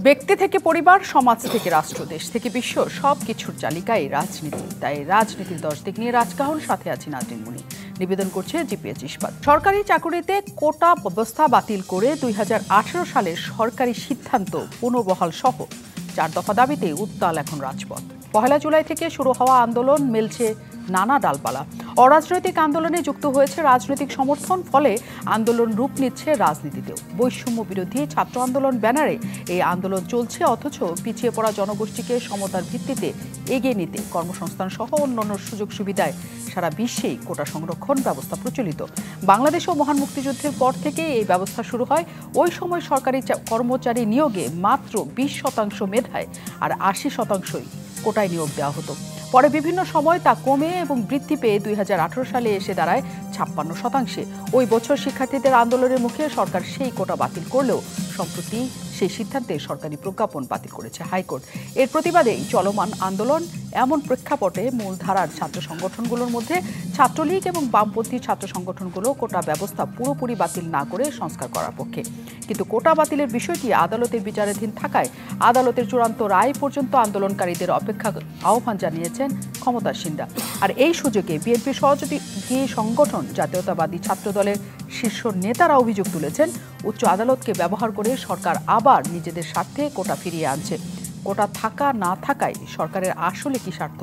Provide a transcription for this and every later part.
ব্যক্তি থেকে পরিবার, সমাজ থেকে রাষ্ট্র, দেশ থেকে বিশ্ব সবকিছুর চালিকাই রাজনীতি। তাই রাজনীতির 10 দিক নিয়ে রাজকাহন, সাথে আছি নাজনীন মুনি। নিবেদন করছে জিপিএস ইস্পাত। সরকারি চাকুরিতে কোটা ব্যবস্থা বাতিল করে 2018 সালের সরকারি সিদ্ধান্ত পুনর্বহাল সহ 4 দফা দাবিতে উত্তাল এখন রাজপথ। 1 জুলাই থেকে শুরু হওয়া আন্দোলন মেলছে নানা ডালপালা। অরাজনৈতিক আন্দোলনে যুক্ত হয়েছে রাজনৈতিক সমর্থন, ফলে আন্দোলন রূপ নিচ্ছে রাজনীতিতেও। বৈষম্য বিরোধী ছাত্র আন্দোলন ব্যানারে এই আন্দোলন চলছে, অথচ পিছিয়ে পড়া জনগোষ্ঠীকে সমতার ভিত্তিতে এগিয়ে নিতে কর্মসংস্থান সহ অন্যান্য সুযোগ সুবিধায় সারা বিশ্বেই কোটা সংরক্ষণ ব্যবস্থা প্রচলিত। বাংলাদেশেও মহান মুক্তিযুদ্ধের পর থেকে এই ব্যবস্থা শুরু হয়। ওই সময় সরকারি কর্মচারী নিয়োগে মাত্র 20% মেধায় আর 80%ই কোটায় নিয়োগ দেওয়া হতো। পরে বিভিন্ন সময় তা কমে এবং বৃদ্ধি পেয়ে 2018 সালে এসে দাঁড়ায় 56%। ওই বছর শিক্ষার্থীদের আন্দোলনের মুখে সরকার সেই কোটা বাতিল করলেও সম্প্রতি সেই সিদ্ধান্তে সরকারি প্রজ্ঞাপন বাতিল করেছে হাইকোর্ট। এর প্রতিবাদেই চলমান আন্দোলন। এমন প্রেক্ষাপটে মূলধারার ছাত্র সংগঠনগুলোর মধ্যে ছাত্রলীগ এবং বামপন্থী ছাত্র সংগঠনগুলো কোটা ব্যবস্থা পুরোপুরি বাতিল না করে সংস্কার করার পক্ষে। কিন্তু কোটা বাতিলের বিষয়টি আদালতের বিচারাধীন থাকায় আদালতের চূড়ান্ত রায় পর্যন্ত আন্দোলনকারীদের অপেক্ষা আহ্বান জানিয়েছেন ক্ষমতাসীনরা। আর এই সুযোগে বিএনপির সহযোগী সংগঠন জাতীয়তাবাদী ছাত্র দলের শীর্ষ নেতারা অভিযোগ তুলেছেন, উচ্চ আদালতকে ব্যবহার করে সরকার আবার নিজেদের স্বার্থে কোটা ফিরিয়ে আনছে। কোটা থাকা না থাকায় সরকারের আসলে কি স্বার্থ?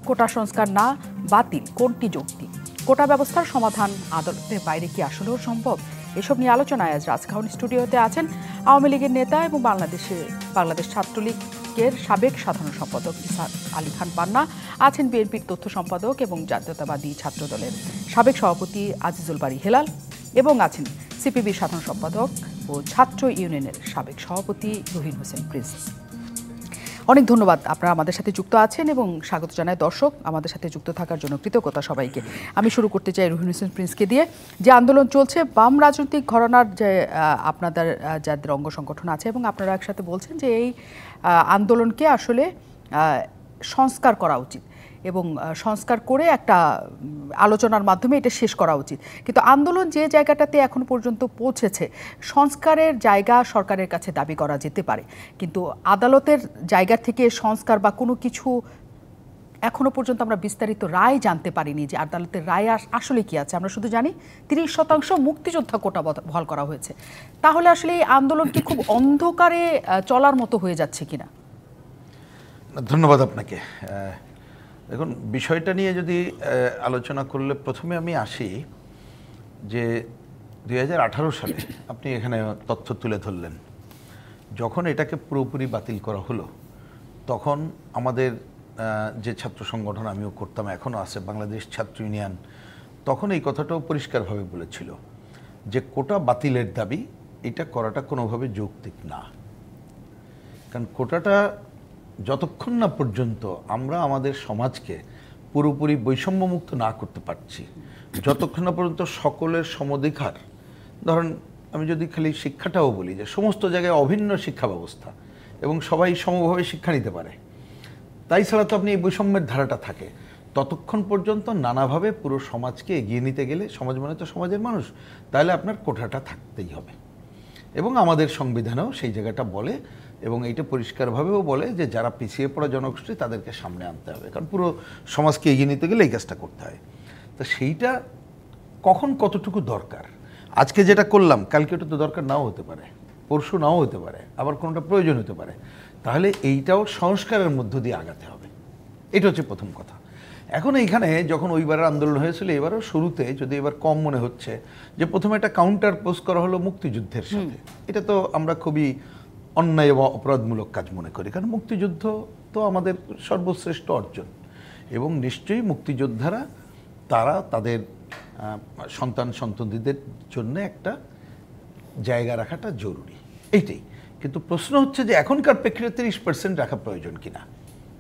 কোটা সংস্কার না বাতিল কোনটি যুক্তি? কোটা ব্যবস্থার সমাধান আদালতের বাইরে কি আসলেও সম্ভব? এসব নিয়ে আলোচনায় আজ রাজকাহন স্টুডিওতে আছেন আওয়ামী লীগের নেতা এবং বাংলাদেশ ছাত্রলীগের সাবেক সাধারণ সম্পাদক ইসা আলী খান পান্না, আছেন বিএনপির তথ্য সম্পাদক এবং জাতীয়তাবাদী ছাত্র দলের সাবেক সভাপতি আজিজুল বারী হেলাল, এবং আছেন সিপিবির সাধারণ সম্পাদক ও ছাত্র ইউনিয়নের সাবেক সভাপতি রুহিন হোসেন প্রিন্স। অনেক ধন্যবাদ, আপনারা আমাদের সাথে যুক্ত আছেন এবং স্বাগত জানাই দর্শক আমাদের সাথে যুক্ত থাকার জন্য। কৃতজ্ঞতা সবাইকে। আমি শুরু করতে চাই রুহিন হোসেন প্রিন্সকে দিয়ে। যে আন্দোলন চলছে, বাম রাজনৈতিক ঘরানার যে আপনাদের যাদের অঙ্গ সংগঠন আছে এবং আপনারা একসাথে বলছেন যে এই আন্দোলনকে আসলে সংস্কার করা উচিত এবং সংস্কার করে একটা আলোচনার মাধ্যমে এটা শেষ করা উচিত। কিন্তু আন্দোলন যে জায়গাটাতে এখন পর্যন্ত পৌঁছেছে, সংস্কারের জায়গা সরকারের কাছে দাবি করা যেতে পারে, কিন্তু আদালতের জায়গা থেকে সংস্কার বা কোনো কিছু এখনো পর্যন্ত আমরা বিস্তারিত রায় জানতে পারিনি যে আদালতের রায় আসলে কি আছে। আমরা শুধু জানি 30% মুক্তিযোদ্ধা কোটা বহাল করা হয়েছে। তাহলে আসলে এই আন্দোলন কি খুব অন্ধকারে চলার মতো হয়ে যাচ্ছে কিনা? ধন্যবাদ আপনাকে। দেখুন, বিষয়টা নিয়ে যদি আলোচনা করলে প্রথমে আমি আসি যে 2018 সালে আপনি এখানে তথ্য তুলে ধরলেন, যখন এটাকে পুরোপুরি বাতিল করা হলো তখন আমাদের যে ছাত্র সংগঠন আমিও করতাম, এখনও আছে বাংলাদেশ ছাত্র ইউনিয়ন, তখন এই কথাটাও পরিষ্কারভাবে বলেছিল যে কোটা বাতিলের দাবি এটা করাটা কোনোভাবে যৌক্তিক না। কারণ কোটাটা যতক্ষণ না পর্যন্ত আমরা আমাদের সমাজকে পুরোপুরি বৈষম্যমুক্ত না করতে পারছি, যতক্ষণ না পর্যন্ত সকলের সমধিকার, ধরেন আমি যদি খালি শিক্ষাটাও বলি যে সমস্ত জায়গায় অভিন্ন শিক্ষা ব্যবস্থা এবং সবাই সমভাবে শিক্ষা নিতে পারে, তাই ছাড়া তো আপনি এই বৈষম্যের ধারাটা থাকে, ততক্ষণ পর্যন্ত নানাভাবে পুরো সমাজকে এগিয়ে নিতে গেলে, সমাজ মানে তো সমাজের মানুষ, তাহলে আপনার কোটাটা থাকতেই হবে। এবং আমাদের সংবিধানেও সেই জায়গাটা বলে এবং এইটা পরিষ্কারভাবেও বলে যে যারা পিছিয়ে পড়া জনগোষ্ঠী তাদেরকে সামনে আনতে হবে, কারণ পুরো সমাজকে এগিয়ে নিতে গেলে এই কাজটা করতে হয়। তো সেইটা কখন কতটুকু দরকার, আজকে যেটা করলাম কালকে ওটা তো দরকার নাও হতে পারে, পরশু নাও হতে পারে, আবার কোনোটা প্রয়োজন হতে পারে। তাহলে এইটাও সংস্কারের মধ্য দিয়ে আগাতে হবে, এটা হচ্ছে প্রথম কথা। এখন এইখানে যখন ওইবারের আন্দোলন হয়েছিল, এবারও শুরুতে যদি এবার কম মনে হচ্ছে যে প্রথমে একটা কাউন্টার পোজ করা হলো মুক্তিযুদ্ধের সাথে, এটা তো আমরা খুবই অন্যায় বা অপরাধমূলক কাজ মনে করি, কারণ মুক্তিযুদ্ধ তো আমাদের সর্বশ্রেষ্ঠ অর্জন এবং নিশ্চয়ই মুক্তিযোদ্ধারা তারা তাদের সন্তান সন্ততিদের জন্য একটা জায়গা রাখাটা জরুরি, এইটাই। কিন্তু প্রশ্ন হচ্ছে যে এখনকার প্রেক্ষিতে 30% রাখা প্রয়োজন কিনা,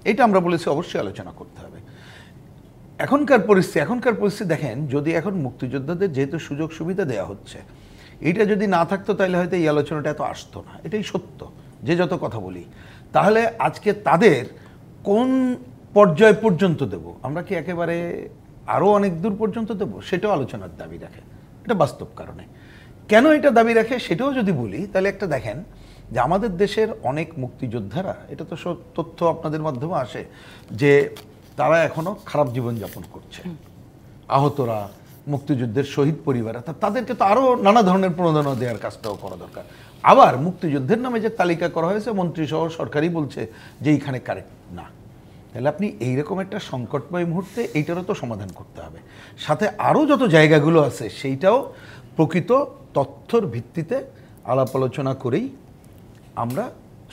এটা আমরা বলেছি অবশ্যই আলোচনা করতে হবে। এখনকার পরিস্থিতি দেখেন, যদি এখন মুক্তিযোদ্ধাদের যেহেতু সুযোগ সুবিধা দেওয়া হচ্ছে, এইটা যদি না থাকতো তাহলে হয়তো এই আলোচনাটা এত আসতো না, এটাই সত্য। যে যত কথা বলি, তাহলে আজকে তাদের কোন পর্যায় পর্যন্ত দেব, আমরা কি একেবারে আরও অনেক দূর পর্যন্ত দেব, সেটাও আলোচনার দাবি রাখে। এটা বাস্তব কারণে কেন এটা দাবি রাখে সেটাও যদি বলি, তাহলে একটা দেখেন যে আমাদের দেশের অনেক মুক্তিযোদ্ধারা, এটা তো সব তথ্য আপনাদের মাধ্যমে আসে, যে তারা এখনো খারাপ জীবনযাপন করছে, আহতরা, মুক্তিযুদ্ধের শহীদ পরিবার, তাদেরকে তো আরও নানা ধরনের প্রণোদনা দেওয়ার কাজটাও করা দরকার। আবার মুক্তিযুদ্ধের নামে যে তালিকা করা হয়েছে মন্ত্রিসহ সরকারই বলছে যে এইখানে কারেক্ট না, তাহলে আপনি এইরকম একটা সংকটময় মুহূর্তে এইটারও তো সমাধান করতে হবে। সাথে আরও যত জায়গাগুলো আছে সেইটাও প্রকৃত তথ্যর ভিত্তিতে আলাপ আলোচনা করেই আমরা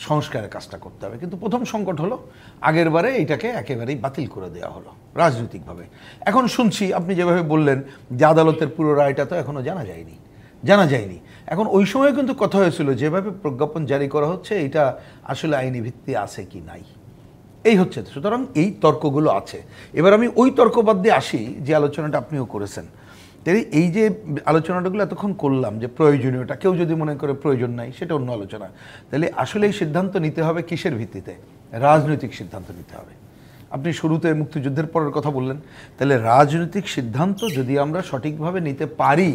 সংস্কারের কাজটা করতে হবে। কিন্তু প্রথম সংকট হলো আগের বারে এইটাকে একেবারেই বাতিল করে দেওয়া হলো রাজনৈতিকভাবে। এখন শুনছি আপনি যেভাবে বললেন যে আদালতের পুরো রায়টা তো এখনও জানা যায়নি। এখন ওই সময় কিন্তু কথা হয়েছিল যেভাবে প্রজ্ঞাপন জারি করা হচ্ছে এটা আসলে আইনি ভিত্তি আছে কি নাই, এই হচ্ছে। সুতরাং এই তর্কগুলো আছে। এবার আমি ওই তর্ক বাদ দিয়ে আসি যে আলোচনাটা আপনিও করেছেন। তাই এই যে আলোচনাগুলো এতক্ষণ করলাম যে প্রয়োজনীয়তা, কেউ যদি মনে করে প্রয়োজন নাই সেটা অন্য আলোচনা, তাহলে আসলে এই সিদ্ধান্ত নিতে হবে কিসের ভিত্তিতে? রাজনৈতিক সিদ্ধান্ত নিতে হবে। আপনি শুরুতে মুক্তিযুদ্ধের পরের কথা বললেন, তাহলে রাজনৈতিক সিদ্ধান্ত যদি আমরা সঠিকভাবে নিতে পারি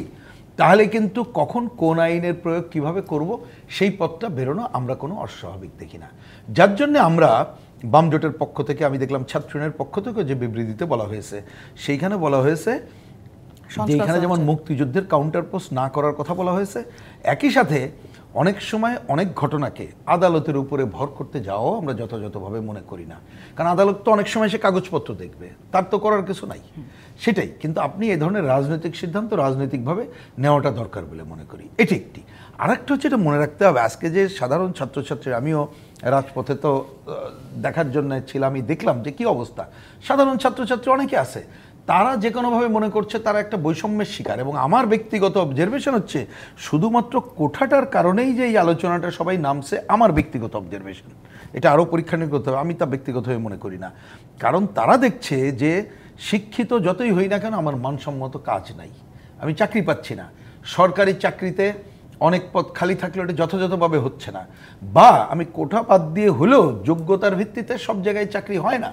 তাহলে কিন্তু কখন কোন আইনের প্রয়োগ কিভাবে করব সেই পথটা বেরোনো আমরা কোনো অস্বাভাবিক দেখি না। যার জন্য আমরা বাম জোটের পক্ষ থেকে, আমি দেখলাম ছাত্র ইউনিয়নের পক্ষ থেকে যে বিবৃতিতে বলা হয়েছে, সেইখানে বলা হয়েছে যে এখানে যেমন মুক্তিযুদ্ধের কাউন্টার পোস্ট না করার কথা বলা হয়েছে, একই সাথে অনেক সময় অনেক ঘটনাকে আদালতের উপরে ভর করতে যাওয়াও আমরা যথাযথভাবে মনে করি না। কারণ আদালত তো অনেক সময় সে কাগজপত্র দেখবে, তার তো করার কিছু নাই, সেটাই। কিন্তু আপনি এই ধরনের রাজনৈতিক সিদ্ধান্ত রাজনৈতিকভাবে নেওয়াটা দরকার বলে মনে করি, এটি একটি। আরেকটা হচ্ছে এটা মনে রাখতে হবে, আজকে যে সাধারণ ছাত্রছাত্রী, আমিও রাজপথে তো দেখার জন্য ছিলাম, আমি দেখলাম যে কী অবস্থা। সাধারণ ছাত্রছাত্রী অনেকে আছে, তারা যে কোনোভাবে মনে করছে তারা একটা বৈষম্যের শিকার। এবং আমার ব্যক্তিগত অবজারভেশন হচ্ছে শুধুমাত্র কোঠাটার কারণেই যে এই আলোচনাটা সবাই নামছে, আমার ব্যক্তিগত অবজারভেশন, এটা আরও পরীক্ষা নিরীক্ষা করতে হবে, আমি তা ব্যক্তিগতভাবে মনে করি না। কারণ তারা দেখছে যে শিক্ষিত যতই হই না কেন আমার মানসম্মত কাজ নাই, আমি চাকরি পাচ্ছি না, সরকারি চাকরিতে অনেক পদ খালি থাকলে ওটা যথাযথভাবে হচ্ছে না, বা আমি কোঠা বাদ দিয়ে হলেও যোগ্যতার ভিত্তিতে সব জায়গায় চাকরি হয় না,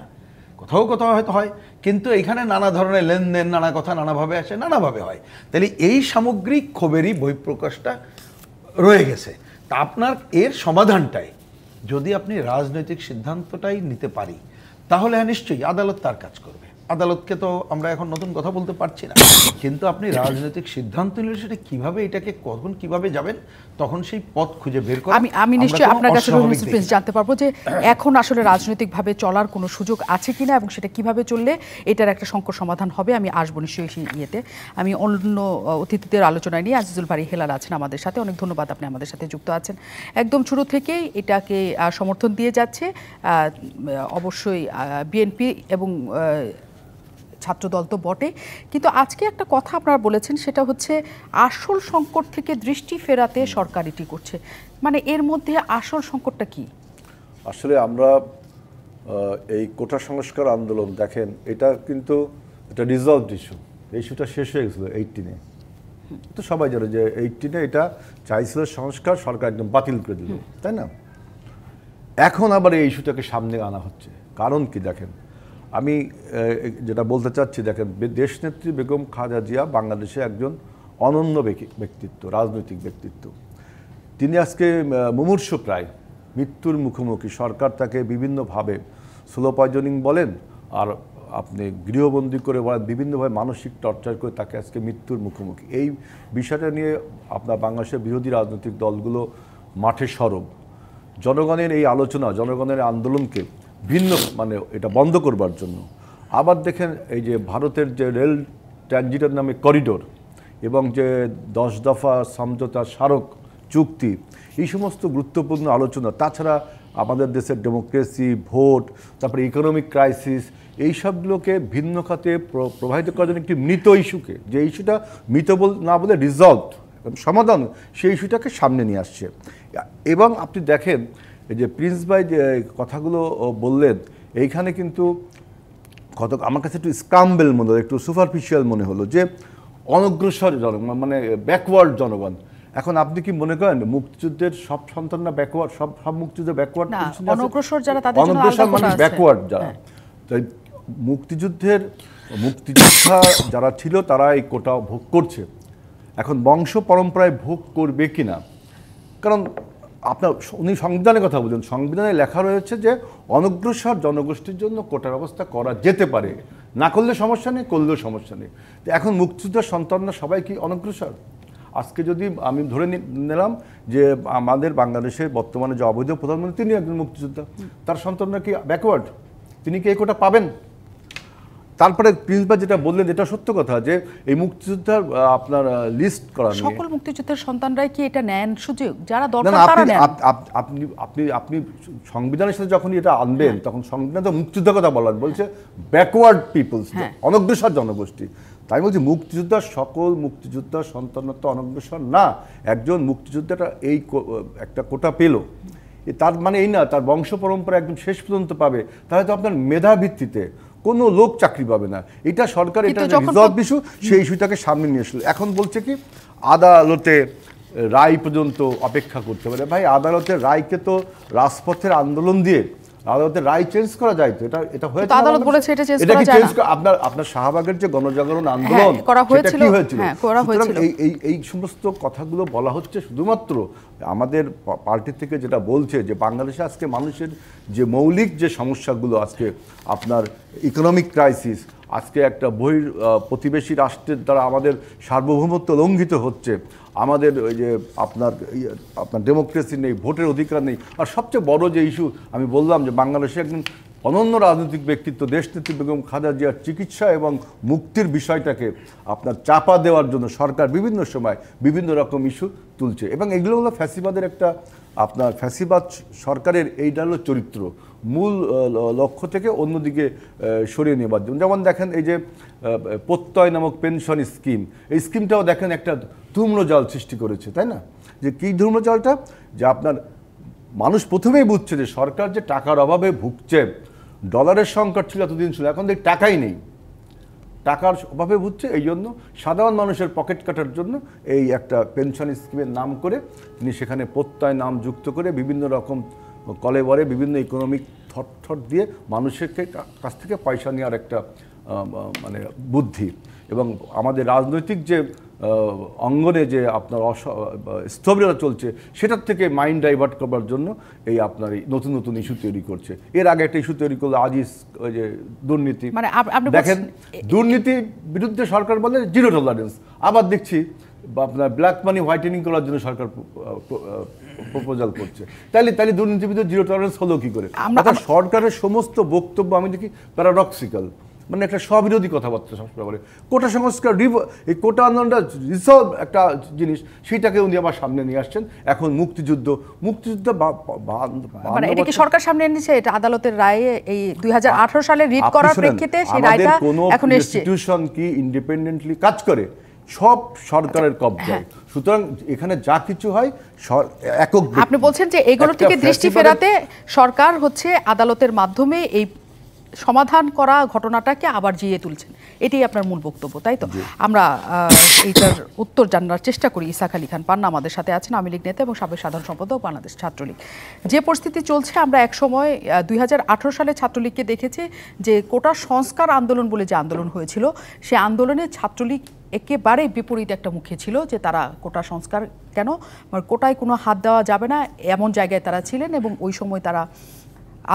কোথাও কোথাও হয়তো হয়, কিন্তু এখানে নানা ধরনের লেনদেন, নানা কথা নানাভাবে আসে, নানাভাবে হয়। তাহলে এই সামগ্রিক ক্ষোভেরই বহিঃপ্রকাশটা রয়ে গেছে। তা আপনার এর সমাধানটাই যদি আপনি রাজনৈতিক সিদ্ধান্তটাই নিতে পারি, তাহলে হ্যাঁ নিশ্চয়ই আদালত তার কাজ করবে। আদালতকে তো আমরা এখন নতুন কথা বলতে পারছি না, কিন্তু আপনি রাজনৈতিক সিদ্ধান্ত নিলে সেটা কিভাবে, এটাকে কখন কিভাবে যাবেন, তখন সেই পথ খুঁজে বের করা। আমি নিশ্চয়ই আপনার কাছে জানতে পারবো যে এখন আসলে রাজনৈতিকভাবে চলার কোনো সুযোগ আছে কিনা এবং সেটা কিভাবে চললে এটার একটা সংকট সমাধান হবে। আমি আসবো নিশ্চয়ই সেই ইয়েতে। আমি অন্য অতিথিদের আলোচনায় নিয়ে আজিজুল বারী হেলাল আছেন আমাদের সাথে, অনেক ধন্যবাদ আপনি আমাদের সাথে যুক্ত আছেন। একদম শুরু থেকেই এটাকে সমর্থন দিয়ে যাচ্ছে অবশ্যই বিএনপি এবং ছাত্রদল তো বটে, কিন্তু আজকে একটা কথা আপনারা বলেছেন, সেটা হচ্ছে আসল সংকট থেকে দৃষ্টি ফেরাতে সরকার এটি করছে। মানে এর মধ্যে আসল সংকটটা কি? আসলে আমরা এই কোটা সংস্কার আন্দোলন দেখেন, এটা কিন্তু একটা রিজলভড ইস্যু। ইস্যুটা শেষ হয়ে গেছিলো 18-এ, তো সবাই জানে যে 18-এ এটা চাইছিল সংস্কার, সরকার একদম বাতিল করে দিল, তাই না? এখন আবার এই ইস্যুটাকে সামনে আনা হচ্ছে, কারণ কি দেখেন, আমি যেটা বলতে চাচ্ছি, দেখেন দেশনেত্রী বেগম খালেদা জিয়া বাংলাদেশে একজন অনন্য ব্যক্তিত্ব, রাজনৈতিক ব্যক্তিত্ব। তিনি আজকে মুমূর্ষ প্রায় মৃত্যুর মুখোমুখি। সরকার তাকে বিভিন্নভাবে স্লো পয়জনিং বলেন, আর আপনি গৃহবন্দী করে বলেন, বিভিন্নভাবে মানসিক টর্চার করে তাকে আজকে মৃত্যুর মুখোমুখি। এই বিষয়টা নিয়ে আপনার বাংলাদেশের বিরোধী রাজনৈতিক দলগুলো মাঠে সরব। জনগণের এই আলোচনা, জনগণের আন্দোলনকে ভিন্ন মানে এটা বন্ধ করবার জন্য। আবার দেখেন এই যে ভারতের যে রেল ট্রানজিটের নামে করিডোর এবং যে 10 দফা সমঝোতা স্মারক চুক্তি, এই সমস্ত গুরুত্বপূর্ণ আলোচনা, তাছাড়া আমাদের দেশের ডেমোক্রেসি, ভোট, তারপরে ইকোনমিক ক্রাইসিস, এই সবগুলোকে ভিন্ন খাতে প্রভাবিত করার জন্য একটি মৃত ইস্যুকে, যে ইস্যুটা মৃত না বলে রিজলভ সমাধান, সেই ইস্যুটাকে সামনে নিয়ে আসছে। এবং আপনি দেখেন এই যে প্রিন্স ভাই যে কথাগুলো বললেন, এইখানে কিন্তু আমার কাছে একটু স্ক্রাম্বেল মনে হলো, একটু সুপারফিশিয়াল মনে হলো, যে অনগ্রসর জনগণ, মানে ব্যাকওয়ার্ড জনগণ। এখন আপনি কি মনে করেন মুক্তিযুদ্ধের সব সন্তানরা ব্যাকওয়ার্ড? সব মুক্তিযুদ্ধ ব্যাকওয়ার্ড, অনগ্রসর যারা, তাদের জন্য অনগ্রসর মানে ব্যাকওয়ার্ড যারা। তাই মুক্তিযোদ্ধা যারা ছিল তারা এই কোটা ভোগ করছে, এখন বংশ পরম্পরায় ভোগ করবে কিনা? কারণ আপনার উনি সংবিধানের কথা বলছেন, সংবিধানে লেখা রয়েছে যে অনগ্রসর জনগোষ্ঠীর জন্য কোটার ব্যবস্থা করা যেতে পারে, না করলে সমস্যা নেই, করলেও সমস্যা নেই। তো এখন মুক্তিযোদ্ধার সন্তানরা সবাই কি অনগ্রসর? আজকে যদি আমি ধরে নিলাম যে আমাদের বাংলাদেশের বর্তমানে যে অবৈধ প্রধানমন্ত্রী তিনি একজন মুক্তিযোদ্ধা, তার সন্তানরা কি ব্যাকওয়ার্ড? তিনি কি এই কোটা পাবেন? তারপরে প্রিন্সিপাল যেটা বললেন এটা সত্য কথা যে এই মুক্তিযোদ্ধার আপনার লিস্ট করা নিয়ে সকল মুক্তিযোদ্ধার সন্তানরাই কি এটা নেন সুযোগ? যারা না দরকার না, তারা নেন। আপনি আপনি আপনি সংবিধানের সাথে যখন এটা আনবেন তখন সংবিধান তো মুক্তিযোদ্ধার কথা বলেন, বলছে ব্যাকওয়ার্ড পিপলস, অনগ্রসর জনগোষ্ঠী। তাই বলছি মুক্তিযোদ্ধার সকল মুক্তিযোদ্ধার সন্তানরা তো অনগ্রসর না। একজন মুক্তিযোদ্ধাটা এই একটা কোটা পেল, তার মানে এই না তার বংশ পরম্পরা একদম শেষ পর্যন্ত পাবে, তাহলে তো আপনার মেধা ভিত্তিতে কোনো লোক চাকরি পাবে না। এটা সরকার এটা রিজলভ ইস্যু, সেই ইস্যুটাকে সামনে নিয়ে আসলো। এখন বলছে কি আদালতে রায় পর্যন্ত অপেক্ষা করতে পারে। ভাই আদালতের রায়কে তো রাজপথের আন্দোলন দিয়ে আদালতের রায় চেঞ্জ করা যায়। তো এটা হয়েছে, আদালত বলেছে এটা চেঞ্জ করা যায় না। আপনার শাহবাগের যে গণজাগরণ আন্দোলন করা হয়েছিল, এই সমস্ত কথাগুলো বলা হচ্ছে শুধুমাত্র আমাদের পার্টি থেকে যেটা বলছে যে বাংলাদেশে আজকে মানুষের যে মৌলিক যে সমস্যাগুলো, আজকে আপনার ইকোনমিক ক্রাইসিস, আজকে একটা প্রতিবেশী রাষ্ট্রের দ্বারা আমাদের সার্বভৌমত্ব লঙ্ঘিত হচ্ছে, আমাদের ওই যে আপনার ডেমোক্রেসি নেই, ভোটের অধিকার নেই, আর সবচেয়ে বড় যে ইস্যু আমি বললাম যে বাংলাদেশে একজন অনন্য রাজনৈতিক ব্যক্তিত্ব দেশনেত্রী বেগম খালেদা জিয়ার চিকিৎসা এবং মুক্তির বিষয়টাকে আপনার চাপা দেওয়ার জন্য সরকার বিভিন্ন সময় বিভিন্ন রকম ইস্যু তুলছে, এবং এগুলো হলো ফ্যাসিবাদের একটা আপনার ফ্যাসিবাদ সরকারের এইটা হলো চরিত্র, মূল লক্ষ্য থেকে অন্যদিকে সরিয়ে নেবার জন্য। যেমন দেখেন এই যে প্রত্যয় নামক পেনশন স্কিম, এই স্কিমটাও দেখেন একটা ধূম্রজাল সৃষ্টি করেছে, তাই না? যে কী ধূম্রজালটা, যে আপনার মানুষ প্রথমেই বুঝছে যে সরকার যে টাকার অভাবে ভুগছে, ডলারের সংকট ছিল এতদিন ছিল, এখন তো টাকাই নেই, টাকার অভাবে ভুগছে, এই জন্য সাধারণ মানুষের পকেট কাটার জন্য এই একটা পেনশন স্কিমের নাম করে তিনি সেখানে প্রত্যয় নাম যুক্ত করে বিভিন্ন রকম কলেবরে বিভিন্ন ইকোনমিক থট দিয়ে মানুষের কাছ থেকে পয়সা নেওয়ার একটা মানে বুদ্ধি, এবং আমাদের রাজনৈতিক যে অঙ্গনে যে আপনার স্থবিরতা চলছে সেটার থেকে মাইন্ড ডাইভার্ট করবার জন্য এই আপনার এই নতুন নতুন ইস্যু তৈরি করছে। এর আগে একটা ইস্যু তৈরি করলো আজিজ, ওই যে দুর্নীতি, দেখেন দুর্নীতি বিরুদ্ধে সরকার বলে জিরো টলারেন্স, আবার দেখছি আপনার ব্ল্যাক মানি হোয়াইটেনিং করার জন্য সরকার প্রপোজাল করছে। তাইলে দুর্নীতির বিরুদ্ধে জিরো টলারেন্স হলো কি করে? সরকারের সমস্ত বক্তব্য আমি দেখি প্যারাডক্সিক্যাল, মানে একটা স্ববিরোধী কথাবার্তা সবসময় বলে। কোটা সংস্কার এই কোটা আন্দোলনটা রিসলভ একটা জিনিস, সেইটাকে উনি আবার সামনে নিয়ে আসছেন। এখন মুক্তিযুদ্ধ মানে এটা কি সরকার সামনে এনেছে? এটা আদালতের রায়ে এই 2018 সালে রিট করার প্রেক্ষিতে সেই রায়টা এখন এসেছে। ইনস্টিটিউশন কি ইন্ডিপেন্ডেন্টলি কাজ করে, সব সরকারের কবজায়। সুতরাং এখানে যা কিছু হয় একক, আপনি বলছেন যে এগুলো থেকে দৃষ্টি ফেরাতে সরকার হচ্ছে আদালতের মাধ্যমে এই সমাধান করা ঘটনাটাকে আবার জিয়ে তুলছেন, এটাই আপনার মূল বক্তব্য, তাই তো? আমরা এইটার উত্তর জানার চেষ্টা করি। ইসাক আলী খান পান্না আমাদের সাথে আছেন, আওয়ামী লীগ নেতা এবং সাবেক সাধারণ সম্পাদক বাংলাদেশ ছাত্রলীগ। যে পরিস্থিতি চলছে, আমরা এক সময় 2018 সালে ছাত্রলীগকে দেখেছি যে কোটা সংস্কার আন্দোলন বলে যে আন্দোলন হয়েছিল, সে আন্দোলনে ছাত্রলীগ একেবারে বিপরীত একটা মুখে ছিল, যে তারা কোটা সংস্কার কেন, কোটায় কোনো হাত দেওয়া যাবে না, এমন জায়গায় তারা ছিলেন, এবং ওই সময় তারা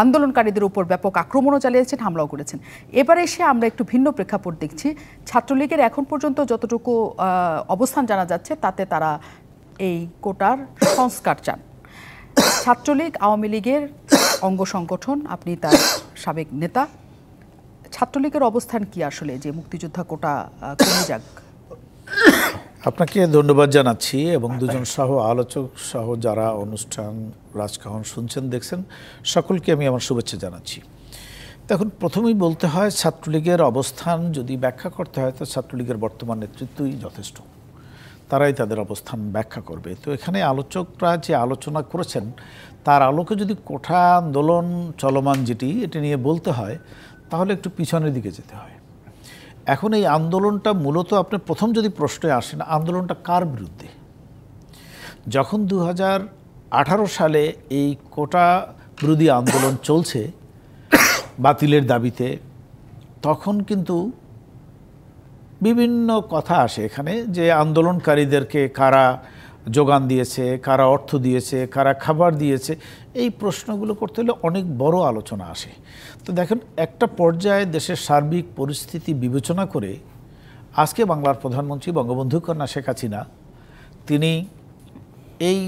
আন্দোলনকারীদের উপর ব্যাপক আক্রমণও চালিয়েছেন, হামলাও করেছেন। এবার এসে আমরা একটু ভিন্ন প্রেক্ষাপট দেখছি। ছাত্রলীগের এখন পর্যন্ত যতটুকু অবস্থান জানা যাচ্ছে তাতে তারা এই কোটার সংস্কার চান। ছাত্রলীগ আওয়ামী লীগের অঙ্গ সংগঠন, আপনি তার সাবেক নেতা, ছাত্রলীগের অবস্থান কি আসলে যে মুক্তিযোদ্ধা কোটা কমে যাক? আপনাকে ধন্যবাদ জানাচ্ছি এবং দুজন সহ আলোচক সহ যারা অনুষ্ঠান রাজকাহন শুনছেন দেখছেন সকলকে আমি আমার শুভেচ্ছা জানাচ্ছি। দেখুন, প্রথমেই বলতে হয় ছাত্রলীগের অবস্থান যদি ব্যাখ্যা করতে হয় তো ছাত্রলীগের বর্তমান নেতৃত্বই যথেষ্ট, তারাই তাদের অবস্থান ব্যাখ্যা করবে। তো এখানে আলোচকরা যে আলোচনা করেছেন তার আলোকে যদি কোটা আন্দোলন চলমান যেটি এটি নিয়ে বলতে হয় তাহলে একটু পিছনের দিকে যেতে হয়। এখন এই আন্দোলনটা মূলত আপনি প্রথম যদি প্রশ্নে আসেন, আন্দোলনটা কার বিরুদ্ধে? যখন 2018 সালে এই কোটা বিরোধী আন্দোলন চলছে বাতিলের দাবিতে, তখন কিন্তু বিভিন্ন কথা আসে এখানে যে আন্দোলনকারীদেরকে কারা যোগান দিয়েছে, কারা অর্থ দিয়েছে, কারা খাবার দিয়েছে, এই প্রশ্নগুলো করতে হলে অনেক বড় আলোচনা আসে। তো দেখেন, একটা পর্যায়ে দেশের সার্বিক পরিস্থিতি বিবেচনা করে আজকে বাংলার প্রধানমন্ত্রী বঙ্গবন্ধু কন্যা শেখ হাসিনা তিনি এই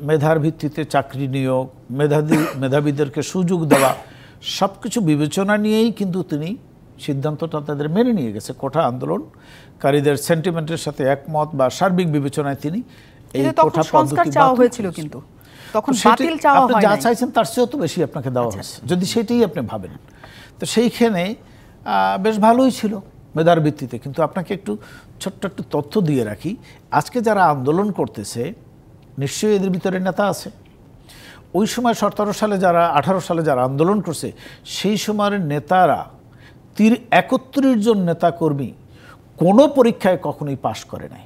মেধার ভিত্তিতে চাকরি নিয়োগ, মেধাবীদেরকে সুযোগ দেওয়া, সব কিছু বিবেচনা নিয়েই কিন্তু তিনি সিদ্ধান্তটা তাদের মেনে নিয়ে গেছে। কোটা আন্দোলনকারীদের সেন্টিমেন্টের সাথে একমত বা সার্বিক বিবেচনায় তিনি এই কোটা পদ্ধতি চাওয়া হয়েছিল, কিন্তু তখন বাতিল চাওয়া আপনি হয় যা নাই। চাইছেন তার চেয়েও তো বেশি আপনাকে দেওয়া হয়েছে, যদি সেটাই আপনি ভাবেন। তো সেইখানে বেশ ভালোই ছিল মেধার ভিত্তিতে। কিন্তু আপনাকে একটু ছোট্ট একটু তথ্য দিয়ে রাখি, আজকে যারা আন্দোলন করতেছে নিশ্চয়ই এদের ভিতরে নেতা আছে। ওই সময় 17 সালে যারা 18 সালে যারা আন্দোলন করছে সেই সময়ের নেতারা 31 জন নেতা কর্মী কোনো পরীক্ষায় কখনোই পাশ করে নাই।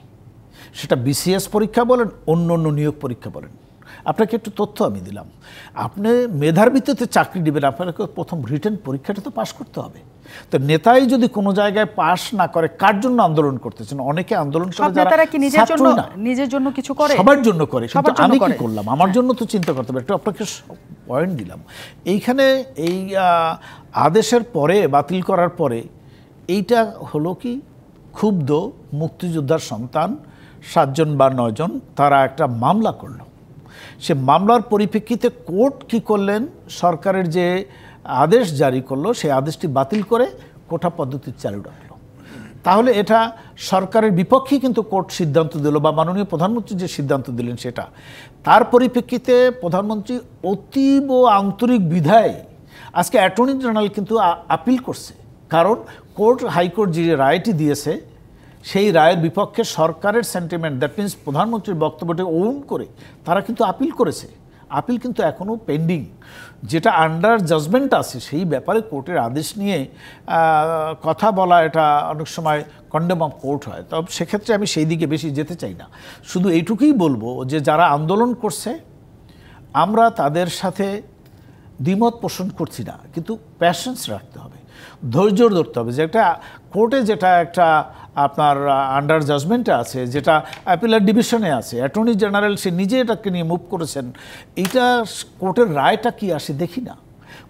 সেটা বিসিএস পরীক্ষা বলেন, অন্য অন্য নিয়োগ পরীক্ষা বলেন। আপনাকে একটু তথ্য আমি দিলাম, আপনি মেধার ভিত্তিতে চাকরি দিবেন, আপনাকে প্রথম রিটেন পরীক্ষাটা তো পাশ করতে হবে। তো নেতাই যদি কোনো জায়গায় পাশ না করে, কার জন্য আন্দোলন করতেছেন? অনেকে আন্দোলন করে যারা কি নিজের জন্য কিছু করে, সবার জন্য করে, কিন্তু আমি কি করলাম? আমার জন্য তো চিন্তা করতে হবে। একটু আপনাকে পয়েন্ট দিলাম এইখানে। এই আদেশের পরে, বাতিল করার পরে এইটা হলো কি, ক্ষুব্ধ মুক্তিযোদ্ধার সন্তান 7 জন বা 9 জন তারা একটা মামলা করলো। সে মামলার পরিপ্রেক্ষিতে কোর্ট কি করলেন, সরকারের যে আদেশ জারি করলো সেই আদেশটি বাতিল করে কোটা পদ্ধতি চালু রাখলো। তাহলে এটা সরকারের বিপক্ষেই কিন্তু কোর্ট সিদ্ধান্ত দিল, বা মাননীয় প্রধানমন্ত্রী যে সিদ্ধান্ত দিলেন সেটা। তার পরিপ্রেক্ষিতে প্রধানমন্ত্রী অতীব আন্তরিক বিধায় আজকে অ্যাটর্নি জেনারেল কিন্তু আপিল করছে, কারণ কোর্ট, হাইকোর্ট যে রায়টি দিয়েছে সেই রায়ের বিপক্ষে সরকারের সেন্টিমেন্ট, দ্যাট মিনস প্রধানমন্ত্রীর বক্তব্যটি ওন করে তারা কিন্তু আপিল করেছে। আপিল কিন্তু এখনও পেন্ডিং। যেটা আন্ডার জাজমেন্ট আছে সেই ব্যাপারে কোর্টের আদেশ নিয়ে কথা বলা, এটা অনেক সময় কন্ডেম অফ কোর্ট হয়। তবে সেক্ষেত্রে আমি সেই দিকে বেশি যেতে চাই না। শুধু এইটুকুই বলবো যে যারা আন্দোলন করছে আমরা তাদের সাথে দ্বিমত পোষণ করছি না, কিন্তু প্যাশেন্স রাখতে হবে, ধৈর্য ধরতে হবে। যেটা কোর্টে, যেটা একটা আপনার আন্ডার জাজমেন্টে আছে, যেটা অ্যাপিলার ডিভিশনে আছে, অ্যাটর্নি জেনারেল সে নিজে এটাকে নিয়ে মুভ করেছেন, এইটা কোর্টের রায়টা কি আসে দেখি না।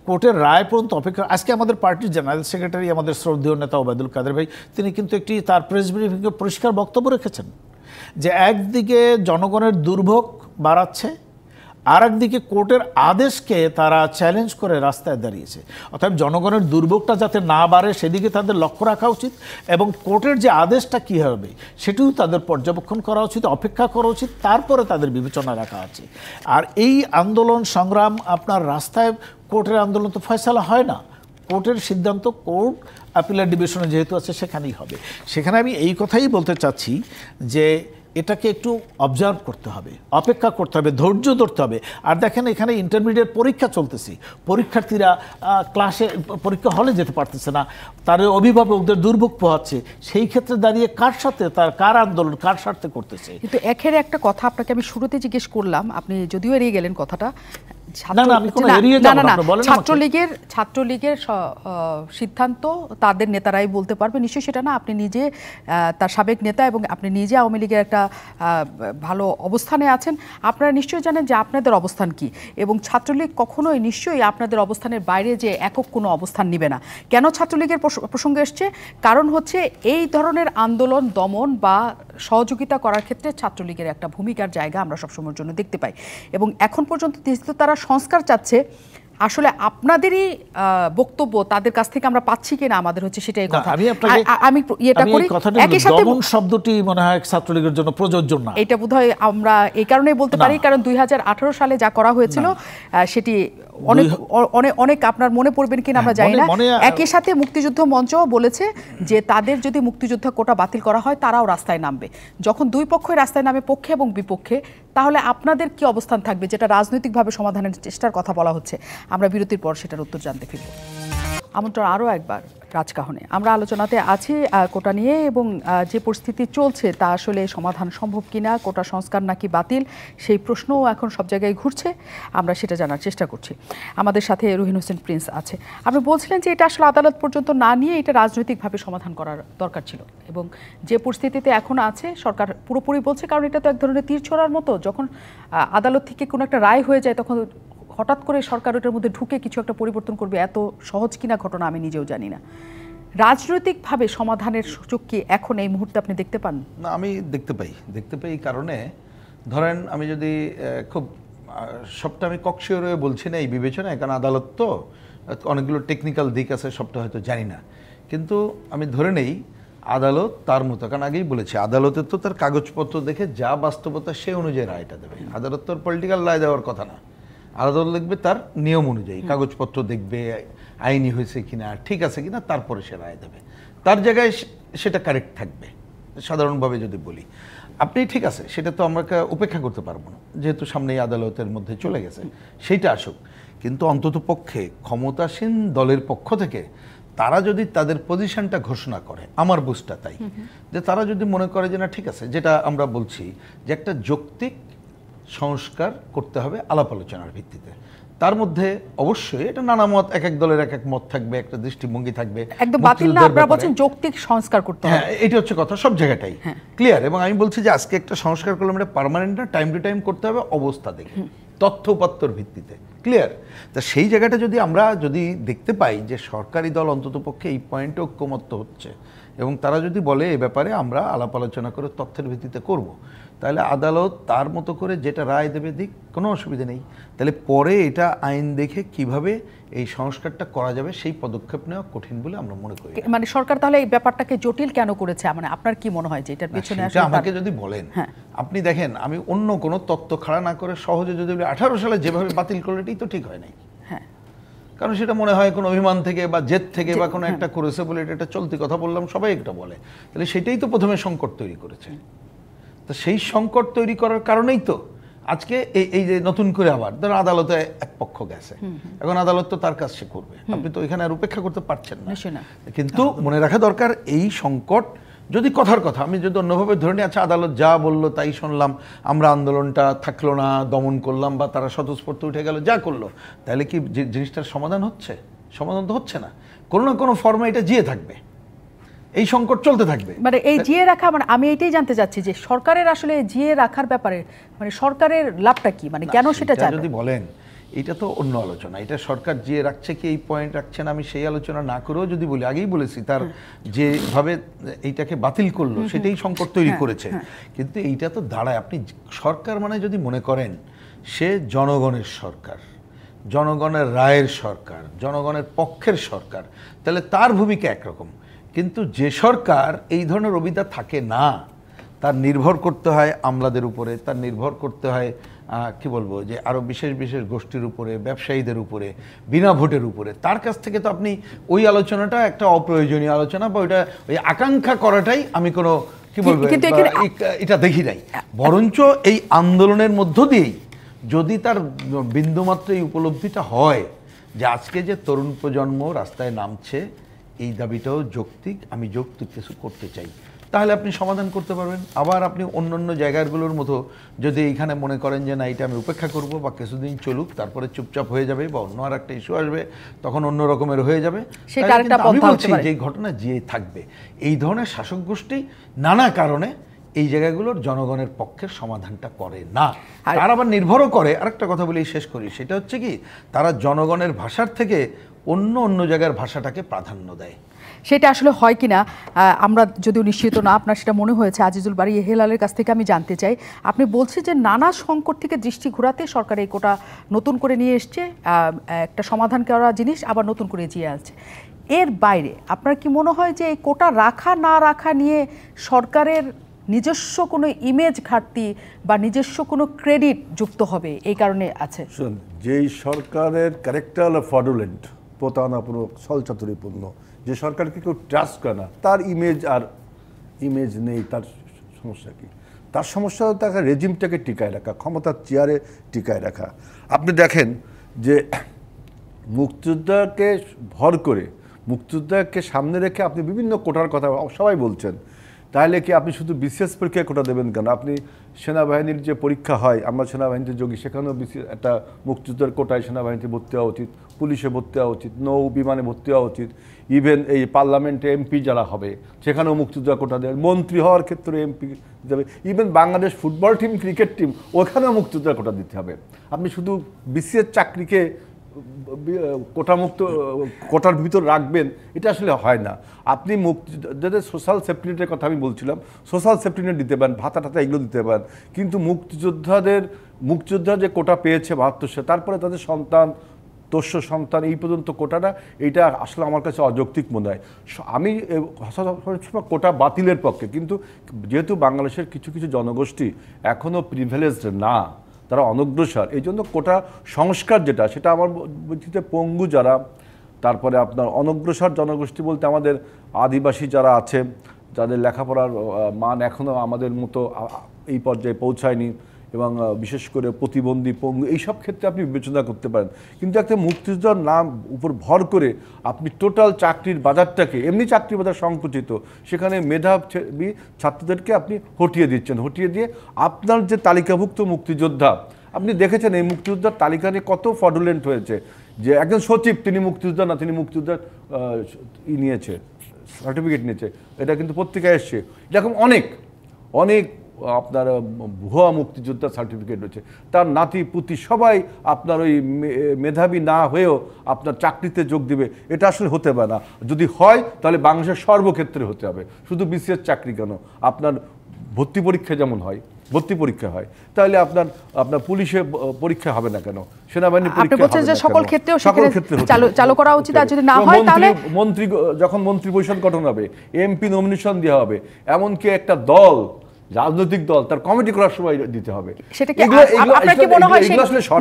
কোর্টের রায় পর্যন্ত অপেক্ষা। আজকে আমাদের পার্টির জেনারেল সেক্রেটারি, আমাদের শ্রদ্ধেয় নেতা ওবায়দুল কাদের ভাই, তিনি কিন্তু একটি তার প্রেস ব্রিফিংয়ে পরিষ্কার বক্তব্য রেখেছেন যে একদিকে জনগণের দুর্ভোগ বাড়াচ্ছে, আর একদিকে কোর্টের আদেশকে তারা চ্যালেঞ্জ করে রাস্তায় দাঁড়িয়েছে। অর্থাৎ জনগণের দুর্ভোগটা যাতে না বাড়ে সেদিকে তাদের লক্ষ্য রাখা উচিত, এবং কোর্টের যে আদেশটা কী হবে সেটিও তাদের পর্যবেক্ষণ করা উচিত, অপেক্ষা করা উচিত, তারপরে তাদের বিবেচনা রাখা আছে। আর এই আন্দোলন সংগ্রাম, আপনার রাস্তায় কোর্টের আন্দোলন তো ফয়সালা হয় না, কোর্টের সিদ্ধান্ত কোর্ট আপিলার ডিভিশনে যেহেতু আছে সেখানেই হবে। সেখানে আমি এই কথাই বলতে চাচ্ছি যে এটাকে একটু অবজার্ভ করতে হবে, অপেক্ষা করতে হবে, ধৈর্য ধরতে হবে। আর দেখেন, এখানে ইন্টারমিডিয়েট পরীক্ষা চলতেছে, পরীক্ষার্থীরা ক্লাসে, পরীক্ষা হলে যেতে পারতেছে না, তার অভিভাবকদের দুর্ভোগ পোহাচ্ছে। সেই ক্ষেত্রে দাঁড়িয়ে কার সাথে, কার আন্দোলন, কার স্বার্থে করতেছে? কিন্তু এখানে একটা কথা আপনাকে আমি শুরুতে জিজ্ঞেস করলাম, আপনি যদিও এড়িয়ে গেলেন কথাটা। ছাত্রলীগের সিদ্ধান্ত তাদের নেতারাই বলতে পারবে, নিশ্চয়ই সেটা না। আপনি নিজে তার সাবেক নেতা এবং আপনি নিজে আওয়ামী লীগের একটা ভালো অবস্থানে আছেন, আপনারা নিশ্চয়ই জানেন যে আপনাদের অবস্থান কি। এবং ছাত্রলীগ কখনোই নিশ্চয়ই আপনাদের অবস্থানের বাইরে যে একক কোনো অবস্থান নেবে না। কেন ছাত্রলীগের প্রসঙ্গ এসছে? কারণ হচ্ছে এই ধরনের আন্দোলন দমন বা সহযোগিতা করার ক্ষেত্রে ছাত্রলীগের একটা ভূমিকার জায়গা আমরা সবসময়ের জন্য দেখতে পাই। এবং এখন পর্যন্ত যেহেতু তারা সংস্কার চাচ্ছে, আসলে আপনাদেরই বক্তব্য তাদের কাছ থেকে আমরা পাচ্ছি কিনা আমাদের হচ্ছে সেটাই কথা। আমি এটা করি, একই সাথে দমন শব্দটি মনে হয় ছাত্রলীগের জন্য প্রযোজ্য না। এটা বোধহয় আমরা এই কারণেই বলতে পারি, কারণ 2018 সালে যা করা হয়েছিল সেটি অনেক অনেক আপনার মনে পড়বেন কিনা আমরা জানি না। একই সাথে মুক্তিযুদ্ধ মঞ্চও বলেছে যে তাদের যদি মুক্তিযোদ্ধা কোটা বাতিল করা হয় তারাও রাস্তায় নামবে। যখন দুই পক্ষই রাস্তায় নামে, পক্ষে এবং বিপক্ষে, তাহলে আপনাদের কি অবস্থান থাকবে? যেটা রাজনৈতিকভাবে সমাধানের চেষ্টার কথা বলা হচ্ছে। আমরা বিরতির পর সেটার উত্তর জানতে ফিরব। আমন্ত্রণ আরও একবার রাজকাহনে। আমরা আলোচনাতে আছি কোটা নিয়ে এবং যে পরিস্থিতি চলছে তা আসলে সমাধান সম্ভব কিনা, কোটা সংস্কার নাকি বাতিল, সেই প্রশ্নও এখন সব জায়গায় ঘুরছে। আমরা সেটা জানার চেষ্টা করছি। আমাদের সাথে রুহিন হোসেন প্রিন্স আছে। আপনি বলছিলেন যে এটা আসলে আদালত পর্যন্ত না নিয়ে এটা রাজনৈতিকভাবে সমাধান করার দরকার ছিল, এবং যে পরিস্থিতিতে এখন আছে সরকার পুরোপুরি বলছে, কারণ এটা তো এক ধরনের তীর ছোড়ার মতো। যখন আদালত থেকে কোনো একটা রায় হয়ে যায় তখন হঠাৎ করে সরকার ওটার মধ্যে ঢুকে কিছু একটা পরিবর্তন করবে, এত সহজ কিনা ঘটনা আমি নিজেও জানি না। রাজনৈতিকভাবে সমাধানের সুযোগ কি এখন এই মুহূর্তে আপনি দেখতে পান? না, আমি দেখতে পাই এই কারণে, ধরেন আমি যদি খুব সবটা আমি ককশিওর হয়ে বলছি না এই বিবেচনায়, কারণ আদালত তো অনেকগুলো টেকনিক্যাল দিক আছে, সবটা হয়তো জানি না, কিন্তু আমি ধরে নেই আদালত তার মতো, কারণ আগেই বলেছি আদালতের তো তার কাগজপত্র দেখে যা বাস্তবতা সে অনুযায়ী রায়টা দেবে। আদালত তো পলিটিক্যাল রায় দেওয়ার কথা না, আদালত দেখবে তার নিয়ম অনুযায়ী, কাগজপত্র দেখবে আইনি হয়েছে কিনা, ঠিক আছে কিনা, তারপরে সে রায় দেবে। তার জায়গায় সেটা কারেক্ট থাকবে, সাধারণভাবে যদি বলি। আপনি ঠিক আছে, সেটা তো আমরা উপেক্ষা করতে পারবো না, যেহেতু সামনেই আদালতের মধ্যে চলে গেছে, সেইটা আসুক। কিন্তু অন্তত পক্ষে ক্ষমতাসীন দলের পক্ষ থেকে তারা যদি তাদের পজিশনটা ঘোষণা করে, আমার বুঝটা তাই, যে তারা যদি মনে করে যে না ঠিক আছে, যেটা আমরা বলছি যে একটা যৌক্তিক সংস্কার করতে হবে আলাপ আলোচনার ভিত্তিতে, তার মধ্যে অবশ্যই এটা নানা মত, এক এক দলের এক এক মত থাকবে, একটা দৃষ্টিভঙ্গি থাকবে, একদম বাতিল না, আপনারা বলছেন যৌক্তিক সংস্কার করতে হবে। হ্যাঁ, এটা হচ্ছে কথা, সব জায়গাটাই ক্লিয়ার। এবং আমি বলছি যে আজকে একটা সংস্কার করলে এটা পার্মানেন্ট না, টাইম টু টাইম করতে হবে, অবস্থা দেখে, তথ্যপাত্তর ভিত্তিতে, ক্লিয়ার। তা সেই জায়গাটা যদি আমরা দেখতে পাই যে সরকারি দল অন্ততপক্ষে এই পয়েন্টে ঐক্যমত্য হচ্ছে, এবং তারা যদি বলে এ ব্যাপারে আমরা আলাপ আলোচনা করে তথ্যের ভিত্তিতে করব, তাহলে আদালত তার মতো করে যেটা রায় দেবে দিক, কোনো অসুবিধা নেই। তাহলে পরে এটা আইন দেখে কিভাবে এই সংস্কারটা করা যাবে সেই পদক্ষেপ নেওয়া কঠিন বলে আমরা মনে করি। মানে সরকার তাহলে এই ব্যাপারটাকে জটিল কেন করেছে, মানে আপনার কি মনে হয় যে এটার পেছনে আসলে আমাকে যদি বলেন, আপনি দেখেন আমি অন্য কোনো তত্ত্ব খাড়া না করে সহজে যদি বলি 18 সালে যেভাবে বাতিল করলে এটাই তো ঠিক হয় নাই, কারণ সেটা মনে হয় কোনো অভিমান থেকে বা জেদ থেকে বা কোনো একটা করেছে বলে এটা চলতি কথা বললাম, সবাই একটা বলে, তাহলে সেটাই তো প্রথমে সংকট তৈরি করেছে। তো সেই সংকট তৈরি করার কারণেই তো আজকে এই যে নতুন করে আবার ধর আদালতে এক পক্ষ গেছে, এখন আদালত তো তার কাজ সে করবে, আপনি তো এখানে আর উপেক্ষা করতে পারছেন না। কিন্তু মনে রাখা দরকার এই সংকট যদি কথার কথা আমি যদি অন্যভাবে ধরে নিই, আচ্ছা আদালত যা বললো তাই শুনলাম, আমরা আন্দোলনটা থাকলো না, দমন করলাম, বা তারা স্বতঃস্ফূর্ত উঠে গেল, যা করলো, তাহলে কি জিনিসটার সমাধান হচ্ছে? সমাধান তো হচ্ছে না, কোনো না কোনো ফর্মে এটা জিয়ে থাকবে, এই সংকট চলতে থাকবে। মানে এই জিয়ে রাখা, মানে আমি এটাই জানতে চাচ্ছি যে সরকারের আসলে জিয়ে রাখার ব্যাপারে মানে সরকারের লাভটা কি, মানে কেন সেটা চায়? যদি বলেন এটা তো অন্য আলোচনা, এটা সরকার জিয়ে রাখছে কি এই পয়েন্ট রাখছে না, আমি সেই আলোচনা না করেও যদি বলি, আগেই বলেছি তার যেভাবে এইটাকে বাতিল করলো সেটাই সংকট তৈরি করেছে। কিন্তু এইটা তো দাঁড়ায়, আপনি সরকার মানে যদি মনে করেন সে জনগণের সরকার, জনগণের রায়ের সরকার, জনগণের পক্ষের সরকার, তাহলে তার ভূমিকা একরকম। কিন্তু যে সরকার এই ধরনের অভিজ্ঞতা থাকে না, তার নির্ভর করতে হয় আমলাদের উপরে, তার নির্ভর করতে হয় কি বলবো যে আরও বিশেষ বিশেষ গোষ্ঠীর উপরে, ব্যবসায়ীদের উপরে, বিনা ভোটের উপরে, তার কাছ থেকে তো আপনি ওই আলোচনাটা একটা অপ্রয়োজনীয় আলোচনা বা ওইটা ওই আকাঙ্ক্ষা করাটাই আমি কোনো কি বলবো এটা দেখি নাই। বরঞ্চ এই আন্দোলনের মধ্য দিয়েই যদি তার বিন্দুমাত্র এই উপলব্ধিটা হয় যে আজকে যে তরুণ প্রজন্ম রাস্তায় নামছে, এই দাবিটাও যৌক্তিক, আমি যৌক্তিক কিছু করতে চাই, তাহলে আপনি সমাধান করতে পারবেন। আবার আপনি অন্য জায়গাগুলোর মতো যদি এইখানে মনে করেন যে না এটা আমি উপেক্ষা করব বা কিছুদিন চলুক, তারপরে চুপচাপ হয়ে যাবে বা অন্য আর একটা ইস্যু আসবে, তখন অন্য রকমের হয়ে যাবে, আমি বলছি যে ঘটনা যে থাকবে। এই ধরনের শাসক গোষ্ঠী নানা কারণে এই জায়গাগুলোর জনগণের পক্ষের সমাধানটা করে না, তারা আবার নির্ভরও করে। আরেকটা কথা বলেই শেষ করি, সেটা হচ্ছে কি তারা জনগণের ভাষার থেকে অন্য জায়গার ভাষাটাকে প্রাধান্য দেয়। সেটা আসলে হয় কিনা আমরা যদিও নিশ্চিত না, আপনার সেটা মনে হয়েছে। আজিজুল বারী হেলালের কাছ থেকে আমি জানতে চাই, আপনি বলছেন যে নানা সংকট থেকে দৃষ্টি ঘোরাতে সরকার এই কোটা নতুন করে নিয়ে এসছে, একটা সমাধান করা জিনিস আবার নতুন করে জিয়ে আনছে। এর বাইরে আপনার কি মনে হয় যে এই কোটা রাখা না রাখা নিয়ে সরকারের নিজস্ব কোনো ইমেজ ঘাটতি বা নিজস্ব কোনো ক্রেডিট যুক্ত হবে এই কারণে আছে? শুন, যেই সরকারের ক্যারেক্টার হলো ফ্রডুলেন্ট, প্রতারণাপূর্বক, ছলচাতুরিপূর্ণ, যে সরকারকে কেউ ট্রাস্ট করে না, তার ইমেজ নেই, তার সমস্যা কি? তার সমস্যা হলো তাকে রেজিমটাকে টিকায় রাখা, ক্ষমতার চেয়ারে টিকায় রাখা। আপনি দেখেন যে মুক্তিযোদ্ধাকে ভর করে মুক্তিযোদ্ধাকে সামনে রেখে আপনি বিভিন্ন কোটার কথা সবাই বলছেন, তাহলে কি আপনি শুধু বিসিএস পরীক্ষায় কোটা দেবেন কেন? আপনি সেনাবাহিনীর যে পরীক্ষা হয়, আমরা সেনাবাহিনীতে যোগী, সেখানেও একটা মুক্তিযোদ্ধার কোটায় সেনাবাহিনীতে ভর্তি হওয়া উচিত, পুলিশে ভর্তি হওয়া উচিত, নৌ বিমানে ভর্তি হওয়া উচিত। ইভেন এই পার্লামেন্টে এমপি যারা হবে সেখানেও মুক্তিযোদ্ধা কোটা দেবে, মন্ত্রী হওয়ার ক্ষেত্রে এমপি দিতে হবে, even Bangladesh football team, cricket team, ওখানেও মুক্তিযোদ্ধা কোটা দিতে হবে। আপনি শুধু বিসিএস চাকরিকে কোটামুক্ত কোটার ভিতর রাখবেন, এটা আসলে হয় না। আপনি মুক্তিযোদ্ধাদের সোশ্যাল সেফটিনেটের কথা আমি বলছিলাম, সোশ্যাল সেফটিনেট দিতে পারেন, ভাতা টাতা এগুলো দিতে পারেন, কিন্তু মুক্তিযোদ্ধা যে কোটা পেয়েছে ৭২ সালে, তারপরে তাদের সন্তান, তোষ্য সন্তান, এই পর্যন্ত কোটাটা, এইটা আসলে আমার কাছে অযৌক্তিক মনে হয়। আমি কোটা বাতিলের পক্ষে, কিন্তু যেহেতু বাংলাদেশের কিছু কিছু জনগোষ্ঠী এখনও প্রিভিলেজড না, তারা অনগ্রসর, এই জন্য কোটা সংস্কার যেটা, সেটা আমার বুদ্ধিতে পঙ্গু যারা, তারপরে আপনার অনগ্রসর জনগোষ্ঠী বলতে আমাদের আদিবাসী যারা আছে, যাদের লেখাপড়ার মান এখনও আমাদের মতো এই পর্যায়ে পৌঁছায়নি, এবং বিশেষ করে প্রতিবন্ধী, পঙ্গু, এইসব ক্ষেত্রে আপনি বিবেচনা করতে পারেন। কিন্তু একটা মুক্তিযোদ্ধার নাম উপর ভর করে আপনি টোটাল চাকরির বাজারটাকে, এমনি চাকরির বাজার সংকুচিত, সেখানে মেধাবী ছাত্রদেরকে আপনি হটিয়ে দিচ্ছেন। হটিয়ে দিয়ে আপনার যে তালিকাভুক্ত মুক্তিযোদ্ধা, আপনি দেখেছেন এই মুক্তিযোদ্ধার তালিকা নিয়ে কত ফ্রডুলেন্ট হয়েছে, যে একজন সচিব তিনি মুক্তিযোদ্ধা না, তিনি মুক্তিযোদ্ধার নিয়েছে, সার্টিফিকেট নিয়েছে, এটা কিন্তু পত্রিকায় এসছে। এরকম অনেক অনেক আপনার ভুয়া মুক্তিযোদ্ধার সার্টিফিকেট রয়েছে, তার নাতি পুতি সবাই আপনার ওই মেধাবী না হয়েও আপনার চাকরিতে যোগ দিবে। এটা আসলে হতে পারে না। যদি হয় তাহলে বাংলাদেশের সর্বক্ষেত্রে হতে হবে, শুধু বিসিএস চাকরি কেন, আপনার ভর্তি পরীক্ষা যেমন হয়, ভর্তি পরীক্ষা হয়, তাহলে আপনার পুলিশে পরীক্ষা হবে না কেন, সেনাবাহিনীর পরীক্ষা হবে না কেন? সকল ক্ষেত্রে চালু করা উচিত। আর যদি না হয় তাহলে মন্ত্রী, যখন মন্ত্রী পরিষদ গঠন হবে, এমপি নমিনেশন দেওয়া হবে, এমনকি একটা দল, রাজনৈতিক দল, তার কমিটি করার সময় দিতে হবে। সেটা কি আপনার কি মনে হয়,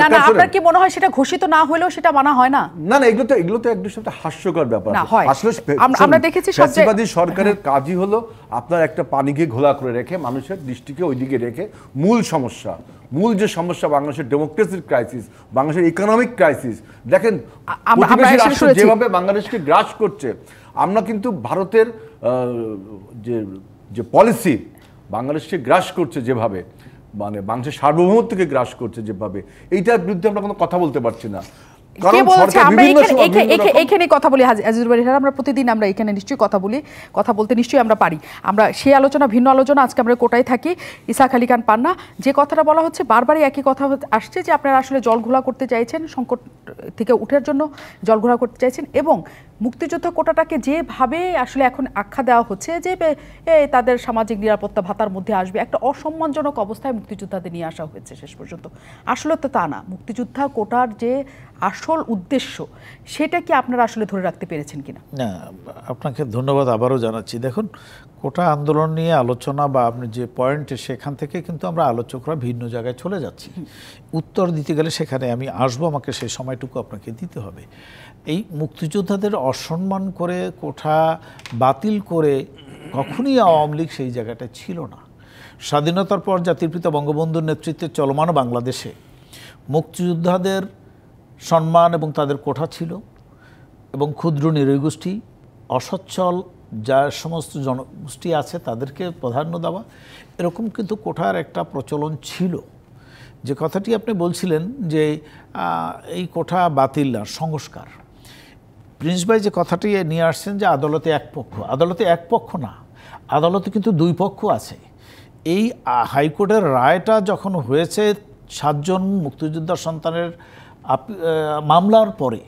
না না আপনার কি মনে হয় সেটা ঘোষিত না হলেও সেটা মানা হয় না? না না, এগুলো তো একদম একটা হাস্যকর ব্যাপার। আসলে আমরা দেখেছি ফ্যাসিবাদী সরকারের কাজই হলো আপনার একটা পানিকে ঘোলা করে রেখে, মানুষের দৃষ্টিকে ওইদিকে রেখে মূল যে সমস্যা বাংলাদেশের ডেমোক্রেসির ক্রাইসিস, বাংলাদেশের ইকোনমিক ক্রাইসিস, দেখেন প্রতিবেশী রাষ্ট্র যেভাবে বাংলাদেশকে গ্রাস করছে। আমরা কিন্তু ভারতের যে পলিসি বাংলাদেশকে গ্রাস করছে যেভাবে, মানে বাংলাদেশের সার্বভৌমত্বকে গ্রাস করছে যেভাবে, এইটার বিরুদ্ধে আমরা কোনো কথা বলতে পারছি না। এখানে কথা বলি আজিজুল বারী, আমরা প্রতিদিন আমরা এখানে নিশ্চয়ই কথা বলতে নিশ্চয়ই আমরা পারি। আমরা সেই আলোচনা, ভিন্ন আলোচনা, আজকে আমরা কোটায় থাকি। ইসাক আলী খান পান্না, যে কথাটা বলা হচ্ছে বারবারই একই কথা আসছে, যে আপনারা আসলে জল ঘোলা করতে চাইছেন, সংকট থেকে উঠার জন্য জল ঘোলা করতে চাইছেন, এবং মুক্তিযোদ্ধা কোটাটাকে যেভাবে আসলে এখন আখ্যা দেওয়া হচ্ছে যে তাদের সামাজিক নিরাপত্তা ভাতার মধ্যে আসবে, একটা অসম্মানজনক অবস্থায় মুক্তিযোদ্ধাদের নিয়ে আসা হয়েছে শেষ পর্যন্ত। আসলে তো তা না, মুক্তিযোদ্ধা কোটার যে আসল উদ্দেশ্য সেটা কি আপনারা আসলে ধরে রাখতে পেরেছেন কিনা? না, আপনাকে ধন্যবাদ আবারও জানাচ্ছি। দেখুন, কোটা আন্দোলন নিয়ে আলোচনা বা আপনি যে পয়েন্টে, সেখান থেকে কিন্তু আমরা আলোচকরা ভিন্ন জায়গায় চলে যাচ্ছি। উত্তর দিতে গেলে সেখানে আমি আসবো, আমাকে সেই সময়টুকু আপনাকে দিতে হবে। এই মুক্তিযোদ্ধাদের অসম্মান করে কোটা বাতিল করে কখনই আওয়ামী লীগ সেই জায়গাটা ছিল না। স্বাধীনতার পর জাতির পিতা বঙ্গবন্ধুর নেতৃত্বে চলমান বাংলাদেশে মুক্তিযোদ্ধাদের সম্মান এবং তাদের কোঠা ছিল, এবং ক্ষুদ্র নৃগোষ্ঠী, অসচ্ছল যা সমস্ত জনগোষ্ঠী আছে তাদেরকে প্রাধান্য দেওয়া, এরকম কিন্তু কোঠার একটা প্রচলন ছিল। যে কথাটি আপনি বলছিলেন যে এই কোঠা বাতিল না, সংস্কার, প্রিন্স ভাই যে কথাটি নিয়ে আসছেন যে আদালতে এক পক্ষ, আদালতে এক পক্ষ না, আদালতে কিন্তু দুই পক্ষ আছে। এই হাইকোর্টের রায়টা যখন হয়েছে 7 জন মুক্তিযোদ্ধার সন্তানের মামলার পরে,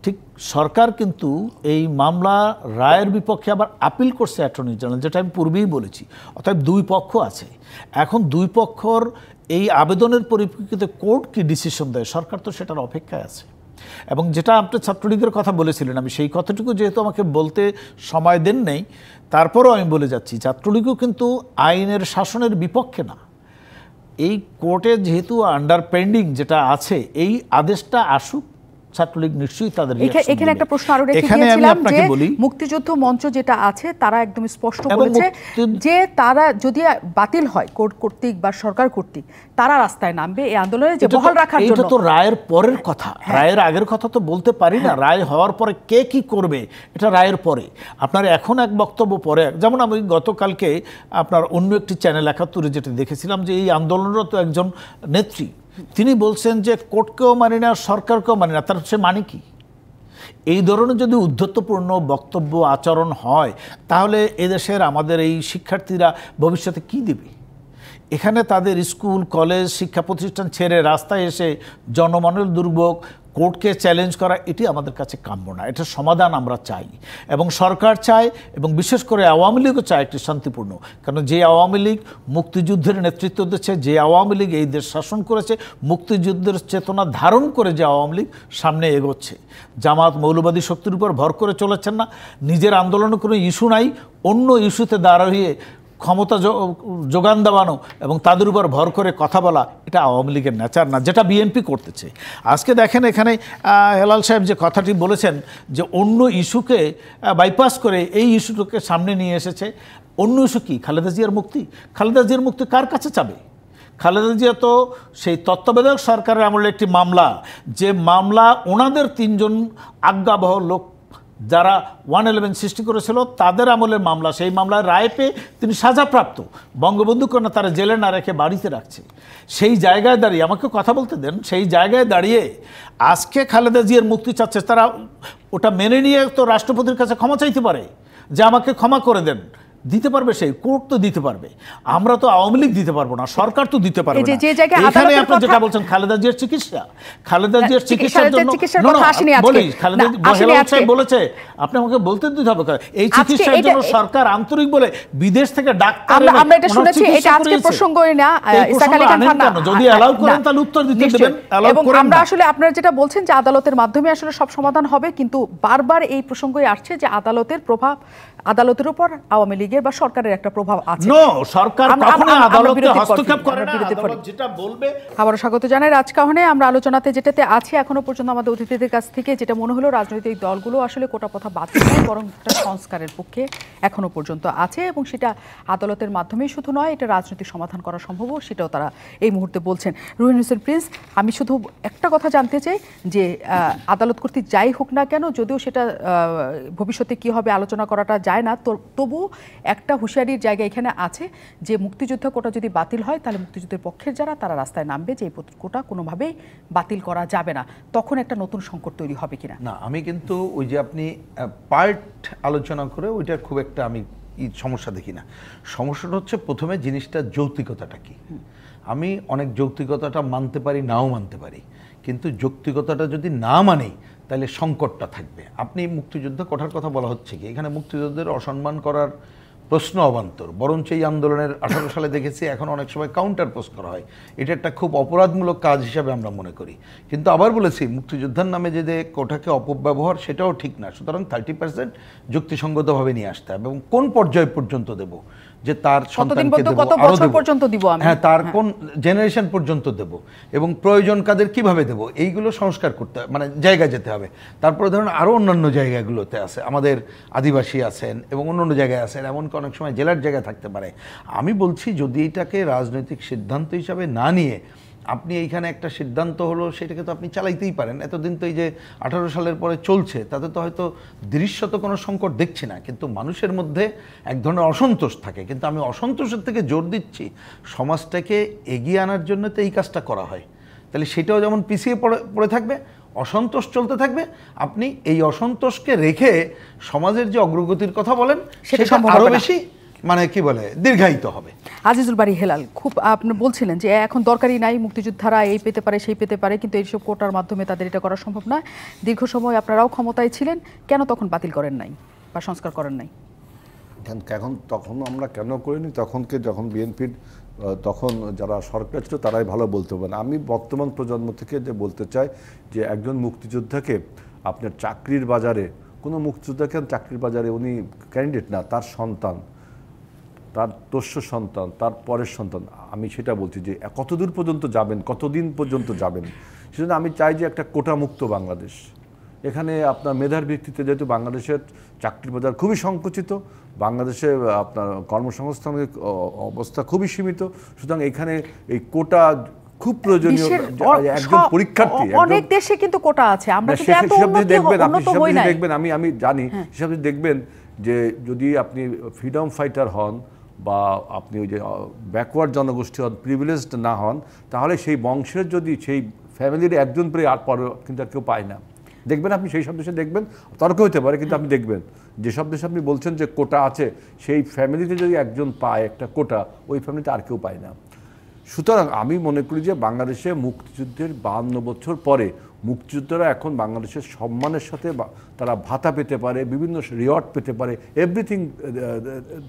ঠিক সরকার কিন্তু এই মামলা রায়ের বিপক্ষে আবার আপিল করছে অ্যাটর্নি জেনারেল, যেটা আমি পূর্বেই বলেছি। অর্থাৎ দুই পক্ষ আছে। এখন দুই পক্ষর এই আবেদনের পরিপ্রেক্ষিতে কোর্ট কি ডিসিশন দেয়, সরকার তো সেটার অপেক্ষায় আছে। এবং যেটা আপনি ছাত্রলীগের কথা বলেছিলেন, আমি সেই কথাটুকু যেহেতু আমাকে বলতে সময় দেন নেই, তারপরও আমি বলে যাচ্ছি, ছাত্রলীগও কিন্তু আইনের শাসনের বিপক্ষে না। এই কোর্টে যেহেতু আন্ডার পেন্ডিং যেটা আছে, এই আদেশটা আসুক, ছাত্রলীগ নিশ্চয়ই তাদের এখানে একটা প্রশ্ন আরো রেখে দিয়েছিলাম যে মুক্তিযুদ্ধ মঞ্চ যেটা আছে তারা একদম স্পষ্ট বলেছে যে তারা যদি বাতিল হয় কোর্ট কর্তৃক বা সরকার কর্তৃক তারা রাস্তায় নামবে এই আন্দোলনে যে বহাল রাখার জন্য। এটা তো রায়ের পরের কথা, রায়ের আগের কথা তো বলতে পারি না। রায় হওয়ার পরে কে কি করবে এটা রায়ের পরে। আপনার এখন এক বক্তব্য পরে, যেমন আমি গতকালকে আপনার অন্য একটি চ্যানেল ৭১-এ যেটা দেখেছিলাম যে এই আন্দোলনরত একজন নেত্রী তিনি বলছেন যে কোর্টকেও মানি না সরকারকেও মানি না, তার সে মানে কি? এই ধরনের যদি উদ্ধত্তপূর্ণ বক্তব্য আচরণ হয় তাহলে এদেশের আমাদের এই শিক্ষার্থীরা ভবিষ্যতে কি দেবে? এখানে তাদের স্কুল কলেজ শিক্ষা প্রতিষ্ঠান ছেড়ে রাস্তায় এসে জনমনের দুর্ভোগ কোর্টকে চ্যালেঞ্জ করা এটি আমাদের কাছে কাম্য না। এটার সমাধান আমরা চাই এবং সরকার চায় এবং বিশেষ করে আওয়ামী লীগও চায় একটি শান্তিপূর্ণ। কারণ যে আওয়ামী লীগ মুক্তিযুদ্ধের নেতৃত্ব দিচ্ছে, যে আওয়ামী লীগ এই দেশ শাসন করেছে, মুক্তিযুদ্ধের চেতনা ধারণ করে যে আওয়ামী লীগ সামনে এগোচ্ছে, জামাত মৌলবাদী শক্তির উপর ভর করে চলেছেন না, নিজের আন্দোলনে কোনো ইস্যু নাই, অন্য ইস্যুতে দাঁড়িয়ে ক্ষমতা যোগান দেওয়ানো এবং তাদের উপর ভর করে কথা বলা, এটা আওয়ামী লীগের নেচার না, যেটা বিএনপি করতেছে। আজকে দেখেন এখানে হেলাল সাহেব যে কথাটি বলেছেন যে অন্য ইস্যুকে বাইপাস করে এই ইস্যুটাকে সামনে নিয়ে এসেছে। অন্য ইস্যু কি? খালেদা জিয়ার মুক্তি। খালেদা জিয়ার মুক্তি কার কাছে চাবে? খালেদা জিয়া তো সেই তত্ত্বাবধায়ক সরকারের আমলে একটি মামলা, যে মামলা ওনাদের ৩ জন আজ্ঞাবহ লোক যারা 111 সৃষ্টি করেছিল তাদের আমলের মামলা, সেই মামলায় রায় পেয়ে তিনি সাজাপ্রাপ্ত। বঙ্গবন্ধু কন্যা তারা জেলে না রেখে বাড়িতে রাখছে। সেই জায়গায় দাঁড়িয়ে আমাকে কথা বলতে দেন, সেই জায়গায় দাঁড়িয়ে আজকে খালেদা জিয়ার মুক্তি চাচ্ছে, তারা ওটা মেনে নিয়ে তো রাষ্ট্রপতির কাছে ক্ষমা চাইতে পারে যে আমাকে ক্ষমা করে দেন, দিতে পারবে সেই কোর্ট তো দিতে পারবে, আমরা তো আওয়ামী লীগ দিতে পারবো না, সরকার তো দিতে পারবে না। এখানে আপনি যেটা বলছেন খালেদা জিয়ার চিকিৎসা, খালেদা জিয়ার চিকিৎসার জন্য বলি, খালেদা সাহেব বলেছে, আপনি আমাকে বলতে দিতে হবে এই চিকিৎসার জন্য সরকার আন্তরিক বলে বিদেশ থেকে ডাক্তার আমরা এটা শুনেছি, এটা আজকে প্রসঙ্গই না। ইসা আলী খান যদি অ্যালাউ করেন তাহলে উত্তর দিতে দেবেন, এবং আমরা আসলে আপনারা যেটা বলছেন যে আদালতের মাধ্যমে আসলে সব সমাধান হবে, কিন্তু বারবার এই প্রসঙ্গই আসছে যে আদালতের প্রভাব, আদালতের উপর আওয়ামী লীগের বা সরকারের একটা প্রভাব আছে। নো, সরকার কখনো আদালতে হস্তক্ষেপ করে না, আদালত যেটা বলবে। আবারো স্বাগত জানাই রাজকাহনে। আমরা আলোচনাতে যেটাতে আছি এখনো পর্যন্ত আমাদের অতিথিদের কাছ থেকে যেটা মনে হলো রাজনৈতিক দলগুলো আসলে কোটা প্রথা বাতিল নয় বরং একটা সংস্কারের পক্ষে এখনো পর্যন্ত আছে, এবং সেটা আদালতের মাধ্যমেই শুধু নয়, এটা রাজনৈতিক সমাধান করা সম্ভব, সেটাও তারা এই মুহূর্তে বলছেন। রুহিন হোসেন প্রিন্স, আমি শুধু একটা কথা জানতে চাই যে আদালত কর্তৃক যাই হোক না কেন, যদিও সেটা ভবিষ্যতে কি হবে আলোচনা করাটা যায় না, তবু একটা হুঁশিয়ারির জায়গা এখানে আছে যে মুক্তিযুদ্ধ কোটা যদি বাতিল হয় তাহলে মুক্তিযুদ্ধের পক্ষের যারা তারা রাস্তায় নামবে যে এই কোটা কোনোভাবেই বাতিল করা যাবে না। তখন একটা নতুন সংকট তৈরি হবে কিনা? না, আমি কিন্তু ওই যে আপনি পার্ট আলোচনা করে ওইটার খুব একটা আমি সমস্যা দেখি না। সমস্যাটা হচ্ছে প্রথমে জিনিসটা যৌক্তিকতাটা কি। আমি অনেক যৌক্তিকতাটা মানতে পারি, নাও মানতে পারি, কিন্তু যৌক্তিকতাটা যদি না মানি তাহলে সংকটটা থাকবে। আপনি মুক্তিযুদ্ধ কোটার কথা বলা হচ্ছে কি, এখানে মুক্তিযুদ্ধের অসম্মান করার প্রশ্ন অবান্তর, বরঞ্চ এই আন্দোলনের 18 সালে দেখেছি এখন অনেক সময় কাউন্টার পোস্ট করা হয়, এটা একটা খুব অপরাধমূলক কাজ হিসাবে আমরা মনে করি। কিন্তু আবার বলেছি মুক্তিযোদ্ধার নামে যে কোটাকে অপব্যবহার সেটাও ঠিক না। সুতরাং 30% যুক্তিসঙ্গতভাবে নিয়ে আসতে হবে, এবং কোন পর্যায় পর্যন্ত দেব, যে তার সন্তানকে দেব, হ্যাঁ তার কোন জেনারেশন পর্যন্ত দেব, এবং প্রয়োজন কাদের কিভাবে দেব, এইগুলো সংস্কার করতে মানে জায়গায় যেতে হবে। তারপরে ধরুন আরও অন্যান্য জায়গাগুলোতে আছে, আমাদের আদিবাসী আছেন এবং অন্যান্য জায়গায় আছেন, এমনকি অনেক সময় জেলার জায়গায় থাকতে পারে। আমি বলছি যদি এটাকে রাজনৈতিক সিদ্ধান্ত হিসাবে না নিয়ে আপনি এইখানে একটা সিদ্ধান্ত হলো সেটাকে তো আপনি চালাইতেই পারেন। এতদিন তো এই যে 18 সালের পরে চলছে তাতে তো হয়তো দৃশ্যত কোনো সংকট দেখছি না, কিন্তু মানুষের মধ্যে এক ধরনের অসন্তোষ থাকে। কিন্তু আমি অসন্তোষের থেকে জোর দিচ্ছি সমাজটাকে এগিয়ে আনার জন্য তো এই কাজটা করা হয়, তাহলে সেটাও যেমন পিছিয়ে পড়ে থাকবে, অসন্তোষ চলতে থাকবে। আপনি এই অসন্তোষকে রেখে সমাজের যে অগ্রগতির কথা বলেন সেটা আরও বেশি মানে কি বলে দীর্ঘায়িত হবে। আজিজুল বারী হেলাল, খুব আপনি বলছিলেন যে এখন দরকারই নাই, মুক্তিযোদ্ধারা এই পেতে পারে সেই পেতে পারে, কিন্তু এইসব কোটার মাধ্যমে তাদের এটা করা সম্ভব নয়। দীর্ঘ সময় আপনারাও ক্ষমতায় ছিলেন, কেন তখন বাতিল করেন নাই বা সংস্কার করেন নাই? তখন আমরা কেন করিনি, যখন বিএনপির তখন যারা সরকার ছিল তারাই ভালো বলতে পারেন। আমি বর্তমান প্রজন্ম থেকে যে বলতে চাই যে একজন মুক্তিযোদ্ধাকে আপনার চাকরির বাজারে, কোনো মুক্তিযোদ্ধাকে চাকরির বাজারে উনি ক্যান্ডিডেট না, তার সন্তান, তার পোষ্য সন্তান, তার পরের সন্তান, আমি সেটা বলছি যে কতদূর পর্যন্ত যাবেন, কতদিন পর্যন্ত যাবেন, সেজন্য আমি চাই যে একটা কোটামুক্ত বাংলাদেশ। এখানে আপনার মেধার ভিত্তিতে, যেহেতু বাংলাদেশের চাকরির বাজার খুবই সংকুচিত, বাংলাদেশে আপনার কর্মসংস্থানের অবস্থা খুবই সীমিত, সুতরাং এখানে এই কোটা খুব প্রয়োজনীয়। একজন পরীক্ষার্থী, অনেক দেশে কিন্তু কোটা আছে, আমরা কিন্তু এত উন্নত হই নাই। দেখবেন, আমি জানি হিসাব দেখবেন যে যদি আপনি ফ্রিডম ফাইটার হন বা আপনি ওই যে ব্যাকওয়ার্ড জনগোষ্ঠী হন, প্রিভিলেজড না হন, তাহলে সেই বংশের যদি সেই ফ্যামিলির একজন পেয়ে আর পরে কিন্তু আর কেউ পায় না। দেখবেন আপনি সেই সব দেশে দেখবেন, তর্ক হতে পারে, কিন্তু আপনি দেখবেন যেসব দেশে আপনি বলছেন যে কোটা আছে, সেই ফ্যামিলিতে যদি একজন পায় একটা কোটা, ওই ফ্যামিলিতে আর কেউ পায় না। সুতরাং আমি মনে করি যে বাংলাদেশে মুক্তিযুদ্ধের 52 বছর পরে মুক্তিযোদ্ধারা এখন বাংলাদেশের সম্মানের সাথে তারা ভাতা পেতে পারে, বিভিন্ন রিওয়ার্ড পেতে পারে, এভরিথিং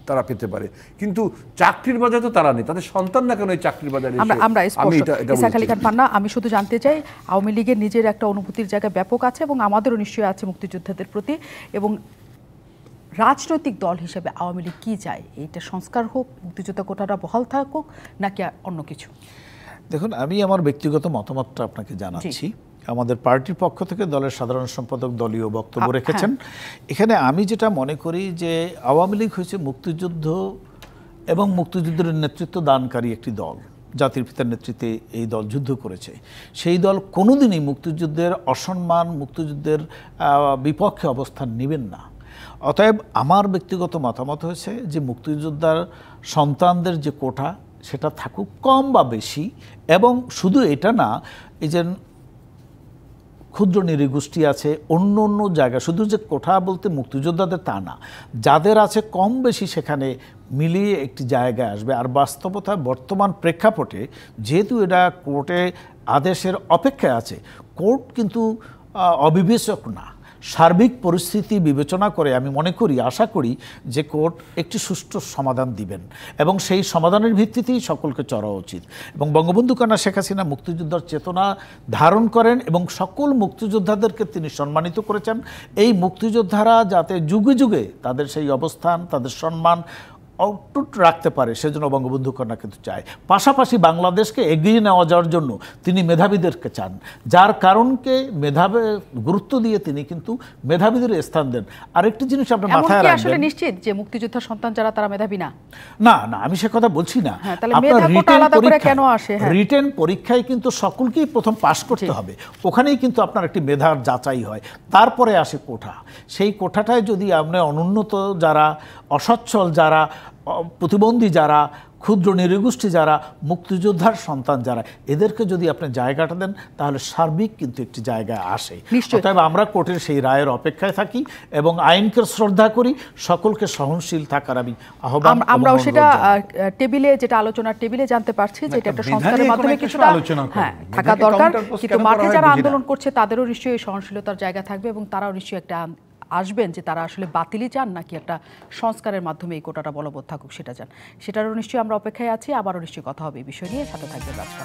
তারা পেতে পারে, কিন্তু চাকরির বাজারে তো তারা নেই। তাদের সন্তান না কেন এই চাকরির বাজারে? আমি শুধু জানতে চাই, আওয়ামী লীগের নিজের একটা অনুভূতির জায়গা ব্যাপক আছে এবং আমাদেরও নিশ্চয়ই আছে মুক্তিযোদ্ধাদের প্রতি, এবং রাজনৈতিক দল হিসেবে আওয়ামী লীগ কী চায়? এইটা সংস্কার হোক, মুক্তিযোদ্ধা কোটাটা বহাল থাকুক, নাকি অন্য কিছু? দেখুন, আমি আমার ব্যক্তিগত মতামতটা আপনাকে জানাচ্ছি। আমাদের পার্টির পক্ষ থেকে দলের সাধারণ সম্পাদক দলীয় বক্তব্য রেখেছেন। এখানে আমি যেটা মনে করি যে আওয়ামী লীগ হয়েছে মুক্তিযুদ্ধ এবং মুক্তিযুদ্ধের নেতৃত্ব দানকারী একটি দল। জাতির পিতার নেতৃত্বে এই দল যুদ্ধ করেছে। সেই দল কোনোদিনই মুক্তিযুদ্ধের অসম্মান, মুক্তিযুদ্ধের বিপক্ষে অবস্থান নেবেন না। অতএব আমার ব্যক্তিগত মতামত হয়েছে যে মুক্তিযোদ্ধার সন্তানদের যে কোটা, সেটা থাকুক কম বা বেশি। এবং শুধু এটা না, এই যে ক্ষুদ্র নৃগোষ্ঠী আছে অন্য অন্য জায়গা, শুধু যে কোঠা বলতে মুক্তিযোদ্ধাদের তা না, যাদের আছে কম বেশি সেখানে মিলিয়ে একটি জায়গায় আসবে। আর বাস্তবতায় বর্তমান প্রেক্ষাপটে যেহেতু এটা কোর্টে আদেশের অপেক্ষায় আছে, কোর্ট কিন্তু অবিবেচক না। সার্বিক পরিস্থিতি বিবেচনা করে আমি মনে করি, আশা করি যে কোর্ট একটি সুষ্ঠু সমাধান দিবেন এবং সেই সমাধানের ভিত্তিতেই সকলকে চড়া উচিত। এবং বঙ্গবন্ধু কন্যা শেখ হাসিনা মুক্তিযোদ্ধার চেতনা ধারণ করেন এবং সকল মুক্তিযোদ্ধাদেরকে তিনি সম্মানিত করেছেন। এই মুক্তিযোদ্ধারা যাতে যুগে যুগে তাদের সেই অবস্থান, তাদের সম্মান অটুট রাখতে পারে, সেজন্য বঙ্গবন্ধু কন্যা কিন্তু চায়। পাশাপাশি বাংলাদেশকে এগিয়ে নেওয়া যাওয়ার জন্য তিনি মেধাবীদেরকে চান, যার কারণকে মেধাবে গুরুত্ব দিয়ে তিনি কিন্তু মেধাবীদের স্থান দেন। আরেকটি জিনিস আপনি মাথায় রাখবেন, আসলে নিশ্চিত যে মুক্তিযোদ্ধার সন্তান যারা তারা মেধাবী না? না না, আমি সে কথা বলছি না। রিটেন পরীক্ষায় কিন্তু সকলকেই প্রথম পাশ করতে হবে, ওখানেই কিন্তু আপনার একটি মেধার যাচাই হয়, তারপরে আসে কোঠা। সেই কোঠাটায় যদি আপনি অনুন্নত যারা, অসচ্ছল যারা, প্রতিবন্ধী যারা, ক্ষুদ্র নৃগোষ্ঠী যারা, মুক্তিযোদ্ধার সন্তান যারা, এদেরকে যদি আপনি জায়গাটা দেন, তাহলে সার্বিক কিন্তু একটি জায়গায় আসে। অতএব আমরা কোর্টের সেই রায়ের অপেক্ষায় থাকি এবং আইনকে শ্রদ্ধা করি, সকলকে সহনশীল থাকার আমি আহ্বান। আমরাও সেটা টেবিলে, যেটা আলোচনার টেবিলে জানতে পারছি যে এটা একটা সংস্কারের মাধ্যমে কিছুটা থাকা দরকার, কিন্তু মাঠে যারা আন্দোলন করছে তাদেরও নিশ্চয়ই সহনশীলতার জায়গা থাকবে এবং তারাও নিশ্চয়ই একটা আসবেন যে তারা আসলে বাতিলই চান নাকি একটা সংস্কারের মাধ্যমে এই কোটাটা বলবৎ থাকুক সেটা চান। সেটারও নিশ্চয়ই আমরা অপেক্ষায় আছি। আবারও নিশ্চয়ই কথা হবে এই বিষয় নিয়ে। সাথে থাকবেন রাজকাহন।